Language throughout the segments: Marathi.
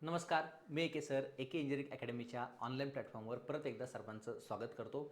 नमस्कार, मी एके सर एके इंजिनिअरिंग अकॅडमीच्या ऑनलाईन प्लॅटफॉर्मवर परत एकदा सर्वांचं स्वागत करतो.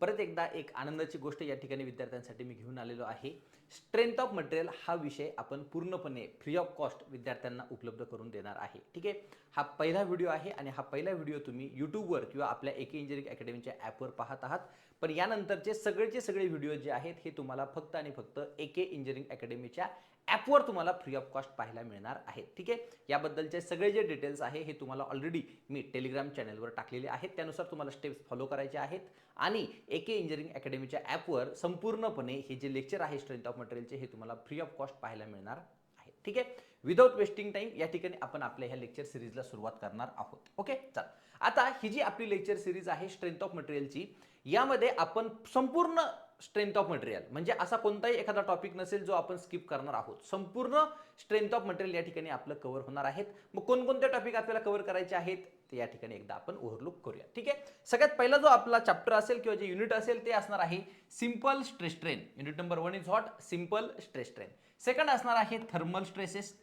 परत एकदा एक आनंदाची गोष्ट या ठिकाणी विद्यार्थ्यांसाठी मी घेऊन आलेलो आहे. स्ट्रेंथ ऑफ मटेरियल हा विषय आपण पूर्णपणे फ्री ऑफ कॉस्ट विद्यार्थ्यांना उपलब्ध करून देणार आहे. ठीक आहे, हा पहिला व्हिडिओ आहे आणि हा पहिला व्हिडिओ तुम्ही यूट्यूबवर किंवा आपल्या एके इंजिनिअरिंग अकॅडमीच्या ॲपवर पाहत आहात. पण यानंतरचे सगळे व्हिडिओ जे आहेत हे तुम्हाला फक्त आणि फक्त एके इंजिनिअरिंग अकॅडमीच्या ॲपवर तुम्हाला फ्री ऑफ कॉस्ट पाहायला मिळणार आहेत. ठीक आहे, याबद्दलचे सगळे जे डिटेल्स आहे हे तुम्हाला ऑलरेडी मी टेलिग्राम चॅनलवर टाकलेले आहेत. त्यानुसार तुम्हाला स्टेप्स फॉलो करायचे आहेत आणि एके इंजिनिअरिंग अकॅडमीच्या ॲपवर संपूर्णपणे हे जे लेक्चर आहे स्ट्रेंथ ऑफ मटेरियलचे हे तुम्हाला फ्री ऑफ कॉस्ट पाहायला मिळणार आहे. ठीक आहे, विदाउट वेस्टिंग टाइम या ठिकाणी आपण आपल्या ह्या लेक्चर सिरीजला सुरुवात करणार आहोत. ओके, चल आता ही जी आपली लेक्चर सिरीज आहे स्ट्रेंथ ऑफ मटेरियलची, यामध्ये आपण संपूर्ण स्ट्रेंथ ऑफ मटेरियल म्हणजे असा कोणताही एखादा टॉपिक नसेल जो आपण स्किप करणार आहोत. संपूर्ण स्ट्रेंथ ऑफ मटेरियल या ठिकाणी आपलं कव्हर होणार आहेत. मग कोणकोणते टॉपिक आपल्याला कव्हर करायचे आहेत ते या ठिकाणी एकदा आपण ओव्हरलुक करूया. ठीक आहे, सगळ्यात पहिला जो आपला चॅप्टर असेल किंवा जे युनिट असेल ते असणार आहे simple stress strain. Unit number 1 is what? Simple stress strain. Second असणार आहे थर्मल स्ट्रेसेस.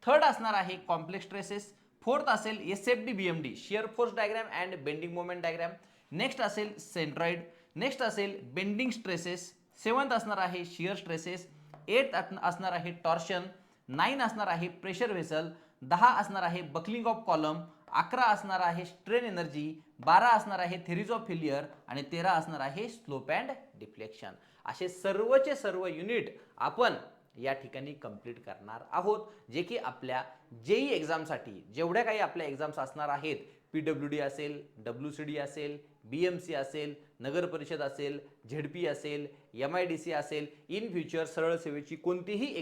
थर्ड असणार आहे कॉम्प्लेक्स स्ट्रेसेस. फोर्थ असेल SFD BMD shear force diagram and bending moment diagram. Next असेल सेंट्रॉइड. नेक्स्ट असेल बेंडिंग स्ट्रेसेस. सेवन्थ असणार आहे शियर स्ट्रेसेस. एट असणार आहे टॉर्शन. 9 असणार आहे प्रेशर व्हेसल. 10 असणार आहे बकलिंग ऑफ कॉलम. 11 असणार आहे स्ट्रेन एनर्जी. 12 असणार आहे थेरीज ऑफ फेलियर आणि 13 असणार आहे स्लोप अँड डिफ्लेक्शन. असे सर्वचे सर्व युनिट आपण या ठिकाणी कंप्लीट करणार आहोत, जे की आपल्या जेई एक्झामसाठी जेवढ्या काही आपल्या एक्झाम्स असणार आहेत, PWD असेल, WCD असेल, BMC असेल, नगर परिषद असेल, ZP असेल, MIDC असेल, इन फ्युचर सरळ सेवेची कोणतीही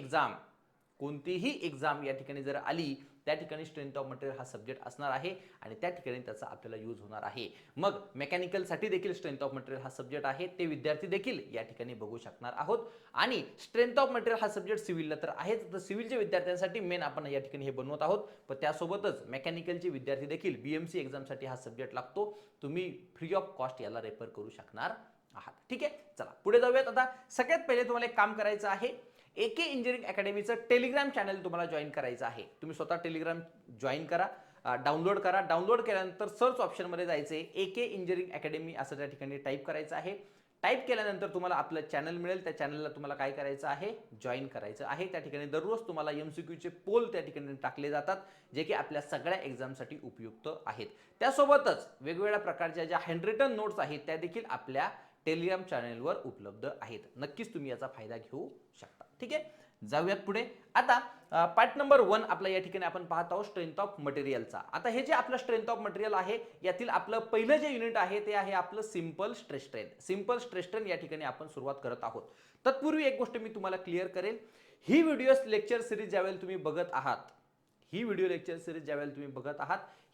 एक्झाम या ठिकाणी जर आली त्या ठिकाणी स्ट्रेंथ ऑफ मटेरियल हा सब्जेक्ट असणार आहे आणि त्या ठिकाणी त्याचा आपल्याला यूज होणार आहे. मग मेकॅनिकलसाठी देखील स्ट्रेंथ ऑफ मटेरियल हा सब्जेक्ट आहे, ते विद्यार्थी देखील या ठिकाणी बघू शकणार आहोत. आणि स्ट्रेंथ ऑफ मटेरियल हा सब्जेक्ट सिव्हिलला तर आहेच, तर सिव्हिलच्या विद्यार्थ्यांसाठी मेन आपण या ठिकाणी हे बनवत आहोत. पण त्यासोबतच मेकॅनिकलचे विद्यार्थी देखील BMC एक्झामसाठी हा सब्जेक्ट लागतो. तुम्ही फ्री ऑफ कॉस्ट याला रेफर करू शकणार आहात. ठीक आहे, चला पुढे जाऊयात. आता सगळ्यात पहिले तुम्हाला एक काम करायचं आहे, एके इंजिनिअरिंग अकॅडमीचं टेलिग्राम चॅनल तुम्हाला जॉईन करायचं आहे. तुम्ही स्वतः टेलिग्राम जॉईन करा, डाउनलोड करा. डाउनलोड केल्यानंतर सर्च ऑप्शनमध्ये जायचं आहे, एके इंजिनिअरिंग अकॅडमी असं त्या ठिकाणी टाईप करायचं आहे. टाईप केल्यानंतर तुम्हाला आपलं चॅनल मिळेल. त्या चॅनलला तुम्हाला काय करायचं आहे, जॉईन करायचं आहे. त्या ठिकाणी दररोज तुम्हाला MCQचे पोल त्या ठिकाणी टाकले जातात, जे की आपल्या सगळ्या एक्झामसाठी उपयुक्त आहेत. त्यासोबतच वेगवेगळ्या प्रकारच्या ज्या हँडरिटन नोट्स आहेत त्या देखील आपल्या टेलिग्राम चॅनलवर उपलब्ध आहेत. नक्कीच तुम्ही याचा फायदा घेऊ शकता. ठीक आहे, जाऊयात पुढे. आता पार्ट नंबर 1 आपला या ठिकाणी आपण पाहत आहोत स्ट्रेंथ ऑफ मटेरियलचा. आता हे जे आपलं स्ट्रेंथ ऑफ मटेरियल आहे यातील आपलं पहिलं जे युनिट आहे ते आहे आपलं simple stress strain. Simple stress strain या ठिकाणी आपण सुरुवात करत आहोत. तत्पूर्वी एक गोष्ट मी तुम्हाला क्लिअर करेल, ही व्हिडिओ लेक्चर सिरीज ज्यावेळेला तुम्ही बघत आहात,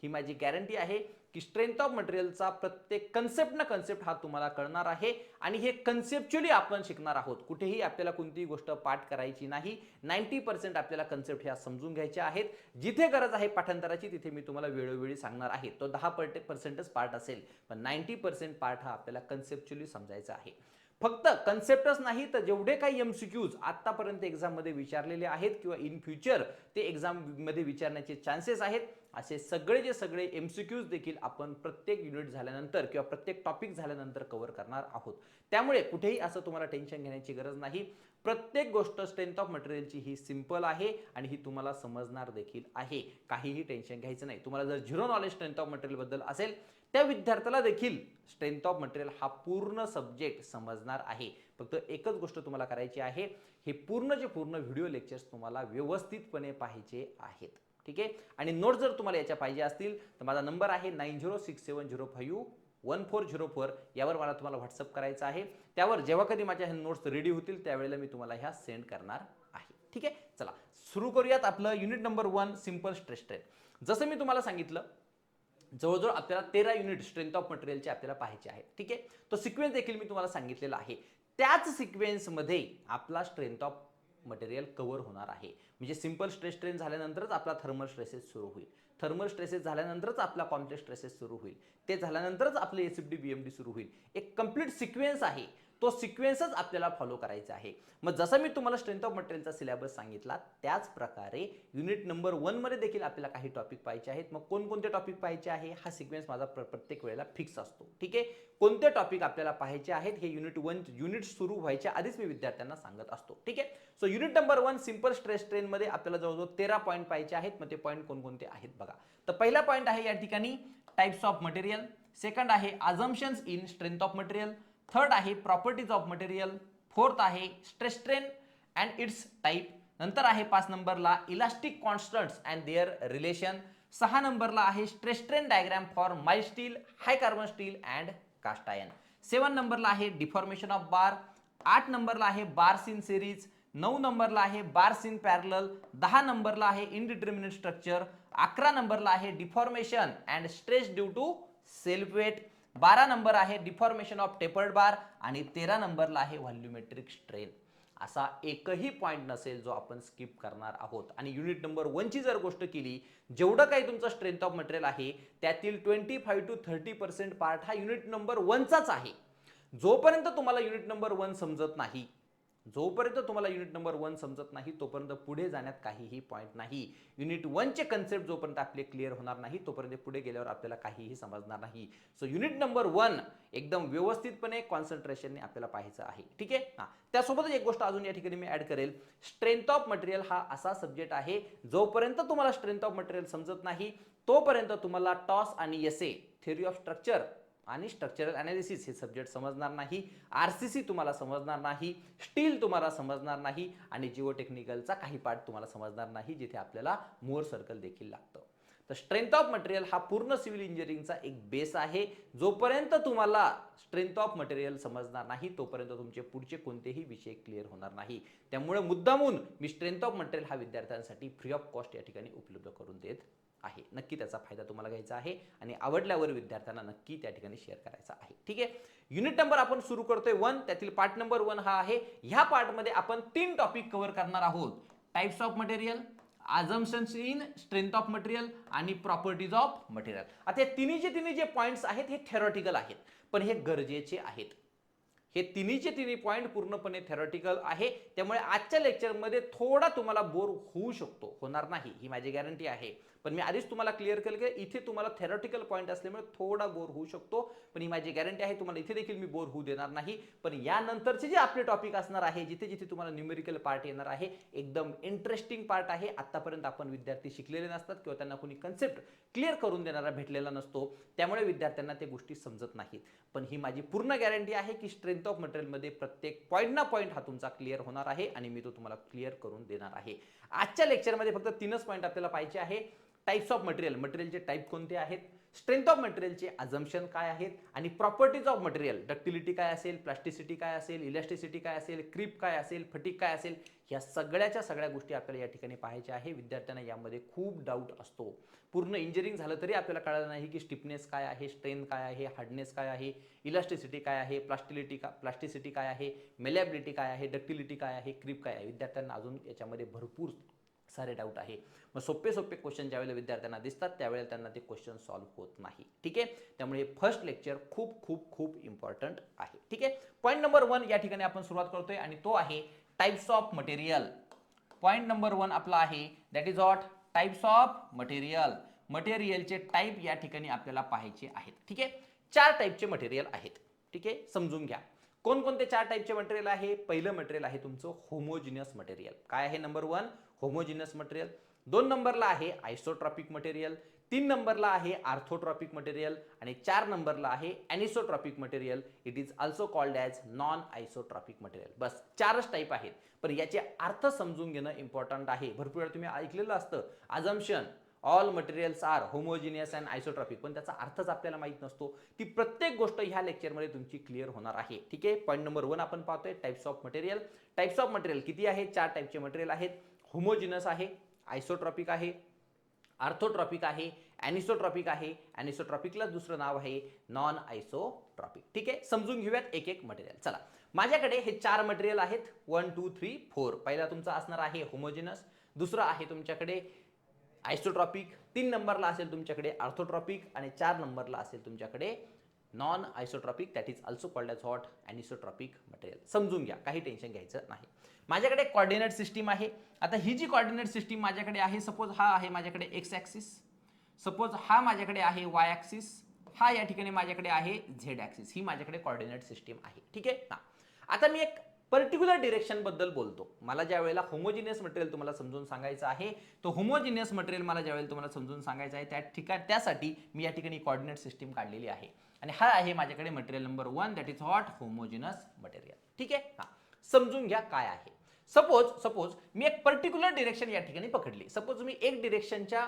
ही माझी गॅरंटी आहे की स्ट्रेंथ ऑफ मटेरियलचा प्रत्येक कन्सेप्ट हा तुम्हाला कळणार आहे आणि हे कन्सेप्च्युअली आपण शिकणार आहोत. कुठेही आपल्याला कोणतीही गोष्ट पाठ करायची नाही. 90% आपल्याला कन्सेप्ट ह्या समजून घ्यायच्या आहेत. जिथे गरज आहे पाठांतराची तिथे मी तुम्हाला वेळोवेळी सांगणार आहे. तो 10% पार्ट असेल, पण 90% पार्ट हा आपल्याला कन्सेप्च्युअली समजायचा आहे. फक्त कन्सेप्टच नाही तर जेवढे काही MCQs आतापर्यंत एक्झाममध्ये विचारलेले आहेत किंवा इन फ्युचर ते एक्झाममध्ये विचारण्याचे चान्सेस आहेत, असे सगळे MCQs देखील आपण प्रत्येक युनिट झाल्यानंतर किंवा प्रत्येक टॉपिक झाल्यानंतर कव्हर करणार आहोत. त्यामुळे कुठेही असं तुम्हाला टेन्शन घेण्याची गरज नाही. प्रत्येक गोष्ट स्ट्रेंथ ऑफ मटेरियलची ही सिंपल आहे आणि ही तुम्हाला समजणार देखील आहे. काहीही टेन्शन घ्यायचं नाही. तुम्हाला जर zero knowledge strength of material बद्दल असेल त्या विद्यार्थ्याला देखील स्ट्रेंथ ऑफ मटेरियल हा पूर्ण सब्जेक्ट समजणार आहे. फक्त एकच गोष्ट तुम्हाला करायची आहे, हे पूर्णचे पूर्ण व्हिडिओ लेक्चर्स तुम्हाला व्यवस्थितपणे पाहायचे आहेत. ठीक आहे, आणि नोट्स जर तुम्हाला याच्या पाहिजे असतील तर माझा नंबर आहे 9067051404. यावर मला तुम्हाला व्हॉट्सअप करायचं आहे. त्यावर जेव्हा कधी माझ्या ह्या नोट्स रेडी होतील त्यावेळेला मी तुम्हाला ह्या सेंड करणार आहे. ठीक आहे, चला सुरू करूयात आपलं unit number 1 simple stress strain. जसं मी तुम्हाला सांगितलं, जवळजवळ आपल्याला 13 युनिट स्ट्रेंथ ऑफ मटेरियलचे आपल्याला पाहायचे आहेत. ठीक आहे, तो सिक्वेन्स देखील मी तुम्हाला सांगितलेला आहे. त्याच सिक्वेन्समध्ये आपला स्ट्रेंथ ऑफ मटेरियल कव्हर होणार आहे. म्हणजे सिंपल स्ट्रेस स्ट्रेन झाल्यानंतरच आपला थर्मल स्ट्रेसेस सुरू होईल. थर्मल स्ट्रेसेस झाल्यानंतरच आपला कॉम्प्लेक्स स्ट्रेसेस सुरू होईल. ते झाल्यानंतरच आपले एसएफडी बीएमडी सुरू होईल. एक कंप्लीट सिक्वेन्स आहे. तो सिक्वेन्सच आपल्याला फॉलो करायचा आहे. मग जसं मी तुम्हाला स्ट्रेंथ ऑफ मटेरियलचा सिलेबस सांगितला त्याच प्रकारे युनिट नंबर 1 मध्ये देखील आपल्याला काही टॉपिक पाहायचे आहेत. मग कोणकोणते टॉपिक पाहायचे आहे हा सिक्वेन्स माझा प्रत्येक वेळेला फिक्स असतो. ठीक आहे, कोणते टॉपिक आपल्याला पाहायचे आहेत हे युनिट सुरू व्हायच्या आधीच मी विद्यार्थ्यांना सांगत असतो. ठीक आहे, so unit number 1 simple stress strain मध्ये आपल्याला जवळजवळ 13 पॉईंट पाहायचे आहेत. मग ते पॉईंट कोणकोणते आहेत बघा. तर पहिला पॉईंट आहे या ठिकाणी टाइप्स ऑफ मटेरियल, सेकंड आहे assumptions in strength of material, third आहे प्रॉपर्टीज ऑफ मटेरियल, फोर्थ आहे stress strain and its type, नंतर आहे 5 नंबरला elastic constants and their relation, 6 नंबरला आहे stress strain diagram for mild steel, high carbon steel and cast iron, 7 नंबरला आहे डिफॉर्मेशन ऑफ बार, 8 नंबरला आहे बार्स इन सिरीज, 9 नंबरला आहे बार्स इन पॅरलल, 10 नंबरला आहे इनडिटर्मिनेट स्ट्रक्चर, 11 नंबरला आहे deformation and stress due to self weight, 12 number आहे डिफॉर्मेशन ऑफ टेपर्ड बार आणि 13 नंबरला आहे व्हॉल्युमेट्रिक स्ट्रेन. असा एकही पॉईंट नसेल जो आपण स्किप करणार आहोत. आणि युनिट नंबर 1 ची जर गोष्ट केली, जेवढं काही तुमचं स्ट्रेंथ ऑफ मटेरियल आहे त्यातील 25 to 30% पार्ट हा युनिट नंबर 1 चाच आहे. जोपर्यंत तुम्हाला युनिट नंबर 1 समजत नाही, जोपर्यंत तुम्हाला युनिट नंबर 1 समजत नाही तोपर्यंत पुढे जाण्यात काहीही पॉईंट नाही. युनिट 1 चे कन्सेप्ट जोपर्यंत आपले क्लिअर होणार नाही तोपर्यंत पुढे गेल्यावर आपल्याला काहीही समजणार नाही. सो युनिट नंबर 1 एकदम व्यवस्थितपणे कॉन्सन्ट्रेशनने आपल्याला पाहायचं आहे. ठीक आहे, त्यासोबतच एक गोष्ट अजून या ठिकाणी मी ऍड करेल, स्ट्रेंथ ऑफ मटेरियल हा असा सब्जेक्ट आहे जोपर्यंत तुम्हाला स्ट्रेंथ ऑफ मटेरियल समजत नाही तोपर्यंत तुम्हाला टॉस आणि एसए थेअरी ऑफ स्ट्रक्चर आणि स्ट्रक्चरल अनालिसिस हे सब्जेक्ट समजणार नाही, आरसीसी तुम्हाला समजणार नाही, स्टील तुम्हाला समजणार नाही आणि जिओटेक्निकलचा काही पार्ट तुम्हाला समजणार नाही जिथे आपल्याला मोर सर्कल देखील लागतं. तर स्ट्रेंथ ऑफ मटेरियल हा पूर्ण सिव्हिल इंजिनिअरिंगचा एक बेस आहे. जोपर्यंत तुम्हाला स्ट्रेंथ ऑफ मटेरियल समजणार नाही तोपर्यंत तुमचे पुढचे कोणतेही विषय क्लिअर होणार नाही. त्यामुळे मुद्दामून मी स्ट्रेंथ ऑफ मटेरियल हा विद्यार्थ्यांसाठी फ्री ऑफ कॉस्ट या ठिकाणी उपलब्ध करून देत आहे. नक्की त्याचा फायदा तुम्हाला घ्यायचा आहे आणि आवडल्यावर विद्यार्थ्यांना नक्की त्या ठिकाणी शेअर करायचा आहे. ठीक आहे, युनिट नंबर आपण सुरू करतोय 1, त्यातील पार्ट नंबर 1 हा आहे. ह्या पार्ट मध्ये आपण 3 टॉपिक कव्हर करणार आहोत, types of material, assumptions in strength of material आणि प्रॉपर्टीज ऑफ मटेरियल. आता तिन्ही जे पॉइंट्स आहेत हे थेरॉटिकल आहेत पण हे गरजेचे आहेत. हे तिन्ही पॉइंट पूर्णपणे थेरॉटिकल आहे. त्यामुळे आजच्या लेक्चरमध्ये थोडा तुम्हाला बोर होऊ शकतो, होणार नाही ही माझी गॅरंटी आहे. पण मी आधीच तुम्हाला क्लिअर केलं की इथे तुम्हाला थेरॉटिकल पॉईंट असल्यामुळे थोडा बोर होऊ शकतो, पण ही माझी गॅरंटी आहे तुम्हाला इथे देखील मी बोर होऊ देणार नाही. पण यानंतरचे जे आपले टॉपिक असणार आहे जिथे जिथे तुम्हाला न्यूमेरिकल पार्ट येणार आहे एकदम इंटरेस्टिंग पार्ट आहे. आतापर्यंत आपण विद्यार्थी शिकलेले नसतात किंवा त्यांना कोणी कन्सेप्ट क्लिअर करून देणारा भेटलेला नसतो, त्यामुळे विद्यार्थ्यांना ते गोष्टी समजत नाहीत. पण ही माझी पूर्ण गॅरंटी आहे की स्ट्रेंथ ऑफ मटेरियल मध्ये प्रत्येक पॉईंट ना पॉईंट हा तुमचा क्लिअर होणार आहे आणि मी तो तुम्हाला क्लिअर करून देणार आहे. आजच्या लेक्चरमध्ये फक्त 3च पॉईंट आपल्याला पाहिजे आहे. टाइप्स ऑफ मटेरियल, मटेरियलचे टाइप कोणते आहेत, स्ट्रेंथ ऑफ मटेरियलचे अझम्पशन काय आहेत आणि प्रॉपर्टीज ऑफ मटेरियल, डक्टिलिटी काय असेल, प्लास्टिसिटी काय असेल, इलास्टिसिटी काय असेल, क्रीप काय असेल, फटीक काय असेल, या सगळ्या गोष्टी आपल्याला या ठिकाणी पाहायच्या आहे. विद्यार्थ्यांना यामध्ये खूप डाऊट असतो. पूर्ण इंजिनिअरिंग झालं तरी आपल्याला कळलं नाही की स्टिफनेस काय आहे, स्ट्रेंथ काय आहे, हार्डनेस काय आहे, इलास्टिसिटी काय आहे, प्लास्टिसिटी काय आहे, मेलेबिलिटी काय आहे, डक्टिलिटी काय आहे, क्रीप काय आहे. विद्यार्थ्यांना अजून याच्यामध्ये भरपूर सारे डाऊट आहे. मग सोपे क्वेश्चन ज्यावेळेला विद्यार्थ्यांना दिसतात त्यावेळेला त्यांना ते क्वेश्चन सॉल्व्ह होत नाही. ठीक आहे, त्यामुळे फर्स्ट लेक्चर खूप इम्पॉर्टंट आहे. ठीक आहे, पॉईंट नंबर 1 या ठिकाणी आपण सुरुवात करतोय आणि तो आहे types of material. Point number 1 आपला आहे that is what, types of material. मटेरियलचे टाइप या ठिकाणी आपल्याला पाहायचे आहेत. ठीक आहे, 4 टाइपचे मटेरियल आहेत. ठीक आहे, समजून घ्या कोणकोणते 4 टाइपचे मटेरियल आहे. पहिलं मटेरियल आहे तुमचं होमोजिनियस मटेरियल. काय आहे नंबर 1, होमोजिनियस मटेरियल. 2 नंबरला आहे आयसोट्रॉपिक मटेरियल, 3 नंबरला आहे आर्थोट्रॉपिक मटेरियल आणि 4 नंबरला आहे anisotropic material. It is also called as non isotropic material. बस 4च टाईप आहेत, पण याचे अर्थ समजून घेणं इम्पॉर्टंट आहे. भरपूर वेळा तुम्ही ऐकलेलं असतं assumption all materials are homogeneous and isotropic, पण त्याचा अर्थच आपल्याला माहित नसतो. ती प्रत्येक गोष्ट ह्या लेक्चरमध्ये तुमची क्लिअर होणार आहे. ठीक आहे, पॉईंट नंबर 1 आपण पाहतोय types of material. Types of material किती आहे, 4 टाइपचे मटेरियल आहेत. होमोजिनस आहे, आयसोट्रॉपिक आहे, आर्थोट्रॉपिक आहे, एनिसोट्रॉपिक आहे. एनिसोट्रॉपिकला दुसरं नाव आहे नॉन आयसोट्रॉपिक. ठीक आहे, समजून घेऊयात एक मटेरियल. चला, माझ्याकडे हे 4 मटेरियल आहेत 1 2 3 4. पहिला तुमचा असणार आहे होमोजिनस, दुसरा आहे तुमच्याकडे आयसोट्रॉपिक, 3 नंबरला असेल तुमच्याकडे आर्थोट्रॉपिक आणि 4 नंबरला असेल तुमच्याकडे non isotropic that is also called as what anisotropic material. समजून घ्या, काही टेन्शन घ्यायचं नाही. माझ्याकडे एक कॉर्डिनेट सिस्टीम आहे. आता ही जी कॉर्डिनेट सिस्टीम माझ्याकडे आहे, सपोज हा आहे माझ्याकडे एक्स ॲक्सिस, सपोज हा माझ्याकडे आहे वाय ॲक्सिस, हा या ठिकाणी माझ्याकडे आहे झेड ॲक्सिस. ही माझ्याकडे कॉर्डिनेट सिस्टीम आहे. ठीक आहे ना. आता मी एक पर्टिक्युलर डिरेक्शन बद्दल बोलतो. मला ज्या वेळेला होमोजिनियस मटेरियल तुम्हाला समजून सांगायचं आहे, तो होमोजिनियस मटेरियल मला ज्या वेळेला तुम्हाला समजून सांगायचं आहे त्यासाठी मी या ठिकाणी कॉर्डिनेट सिस्टीम काढलेली आहे. आणि हा आहे माझ्याकडे material number 1 that is what homogeneous material. ठीक आहे ना. समजून घ्या काय आहे. सपोज मी एक पर्टिक्युलर डिरेक्शन या ठिकाणी पकडली. सपोज मी एक डिरेक्शनच्या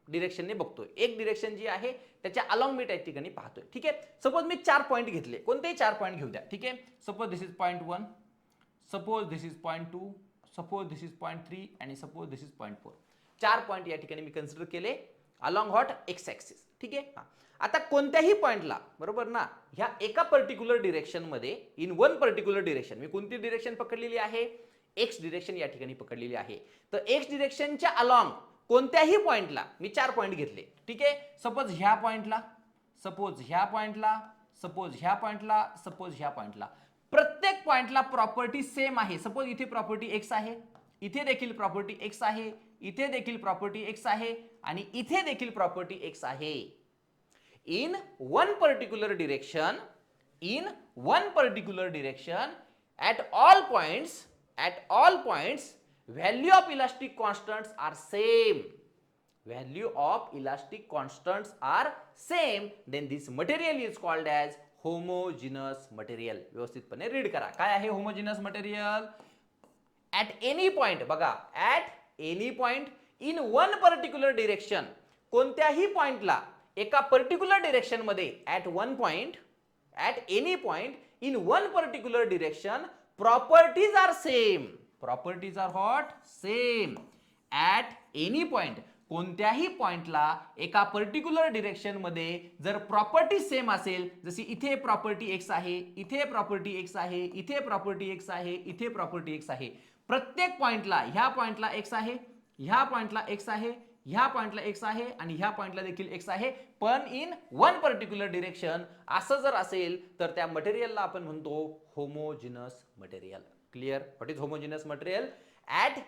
डिरेक्शनने बघतोय, एक डिरेक्शन जी आहे त्याच्या अलॉंग मी त्या ठिकाणी पाहतोय. ठीक आहे. सपोज मी 4 पॉईंट घेतले, कोणतेही 4 पॉईंट घेऊ द्या. ठीक आहे. Suppose this is point 1, suppose this is point 2, suppose this is point 3 आणि suppose this is point 4. 4 point या ठिकाणी मी कन्सिडर केले अलॉंग व्हॉट एक्स ॲक्सिस. ठीक आहे. आता कोणत्याही पॉईंटला, बरोबर ना, ह्या एका पर्टिक्युलर डिरेक्शन मध्ये इन वन पर्टिक्युलर डिरेक्शन, मी कोणती डिरेक्शन पकडलेली आहे, एक्स डिरेक्शन या ठिकाणी पकडलेली आहे. तर एक्स डिरेक्शनच्या अलॉंग कोणत्याही पॉईंटला मी 4 पॉईंट घेतले. ठीक आहे. सपोज ह्या पॉईंटला, सपोज ह्या पॉईंटला, सपोज ह्या पॉईंटला, सपोज ह्या पॉईंटला, प्रत्येक पॉईंटला प्रॉपर्टी सेम आहे. सपोज इथे प्रॉपर्टी एक्स आहे, इथे देखील प्रॉपर्टी एक्स आहे, इथे देखील प्रॉपर्टी एक्स आहे आणि इथे देखील प्रॉपर्टी एक्स आहे. In one particular direction, at all points value of elastic constants are same. Value of elastic constants are same. Then this material is called as homogeneous material. व्यवस्थितपणे रीड करा. काय आहे homogeneous material? At any point, बघा, at any point in one particular direction, कोणत्याही पॉइंटला एका पर्टिक्युलर डिरेक्शन मध्ये at one point, at any point in one particular direction, properties are same. Properties are what? Same. At any point, कोणत्याही पॉइंटला एका पर्टिक्युलर डिरेक्शन मध्ये जर प्रॉपर्टी सेम असेल, जशी इथे प्रॉपर्टी एक्स आहे, इथे प्रॉपर्टी एक्स आहे, इथे प्रॉपर्टी एक्स आहे, इथे प्रॉपर्टी एक्स आहे, प्रत्येक पॉइंटला, ह्या पॉइंटला एक्स आहे, ह्या पॉइंटला एक्स आहे, ह्या पॉइंटला एक्स आहे आणि ह्या पॉइंटला देखील एक्स आहे, पण इन वन पर्टिक्युलर डिरेक्शन. असं जर असेल तर त्या मटेरियलला आपण म्हणतो homogeneous material. Clear? What is homogeneous material? At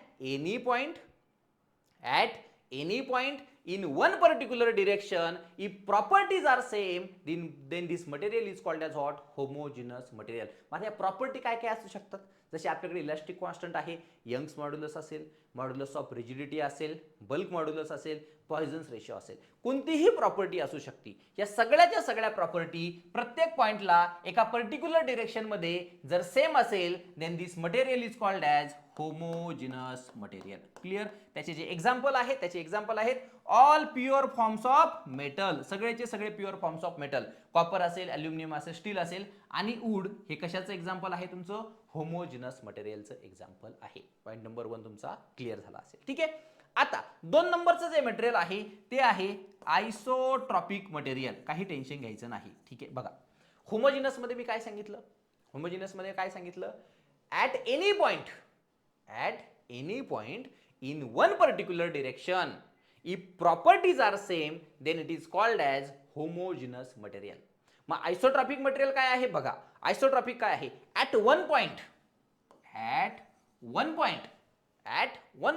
any point in one particular direction, if properties are same, then this material is called as what? Homogeneous material. माझ्या प्रॉपर्टी काय काय असू शकतात? जसे आपल्याकडे इलास्टिक कॉन्स्टंट आहे, यंग्स मॉड्युलस असेल, मॉड्युलस ऑफ रिजिडिटी असेल, बल्क मॉड्युलस असेल, पॉइझन्स रेशो असेल, कोणतीही प्रॉपर्टी असू शकते. या सगळ्याच्या सगळ्या प्रॉपर्टी प्रत्येक पॉइंटला एका पर्टिक्युलर डिरेक्शन मध्ये जर सेम असेल, then this material is called as homogeneous material. Clear? त्याचे जे एक्झाम्पल आहेत, त्याचे एक्झाम्पल आहेत all pure forms of metal. सगळेचे सगळे pure forms of metal, copper असेल, अल्युमिनियम असेल, स्टील असेल आणि वूड, हे कशाचं एक्झाम्पल आहे? तुमचं होमोजिनस मटेरियलचं एक्झाम्पल आहे. पॉईंट नंबर 1 तुमचा क्लिअर झाला असेल. ठीक आहे. आता 2 नंबरचं जे मटेरियल आहे ते आहे आयसोट्रॉपिक मटेरियल. काही टेन्शन घ्यायचं नाही. ठीक आहे. बघा, होमोजिनस मध्ये मी काय सांगितलं? होमोजिनस मध्ये काय सांगितलं? At any point in one particular direction, if properties are same, then it is called as homogeneous material. मग आयसोट्रॉपिक मटेरियल काय आहे? बघा, आयसोट्रॉपिक काय आहे? at one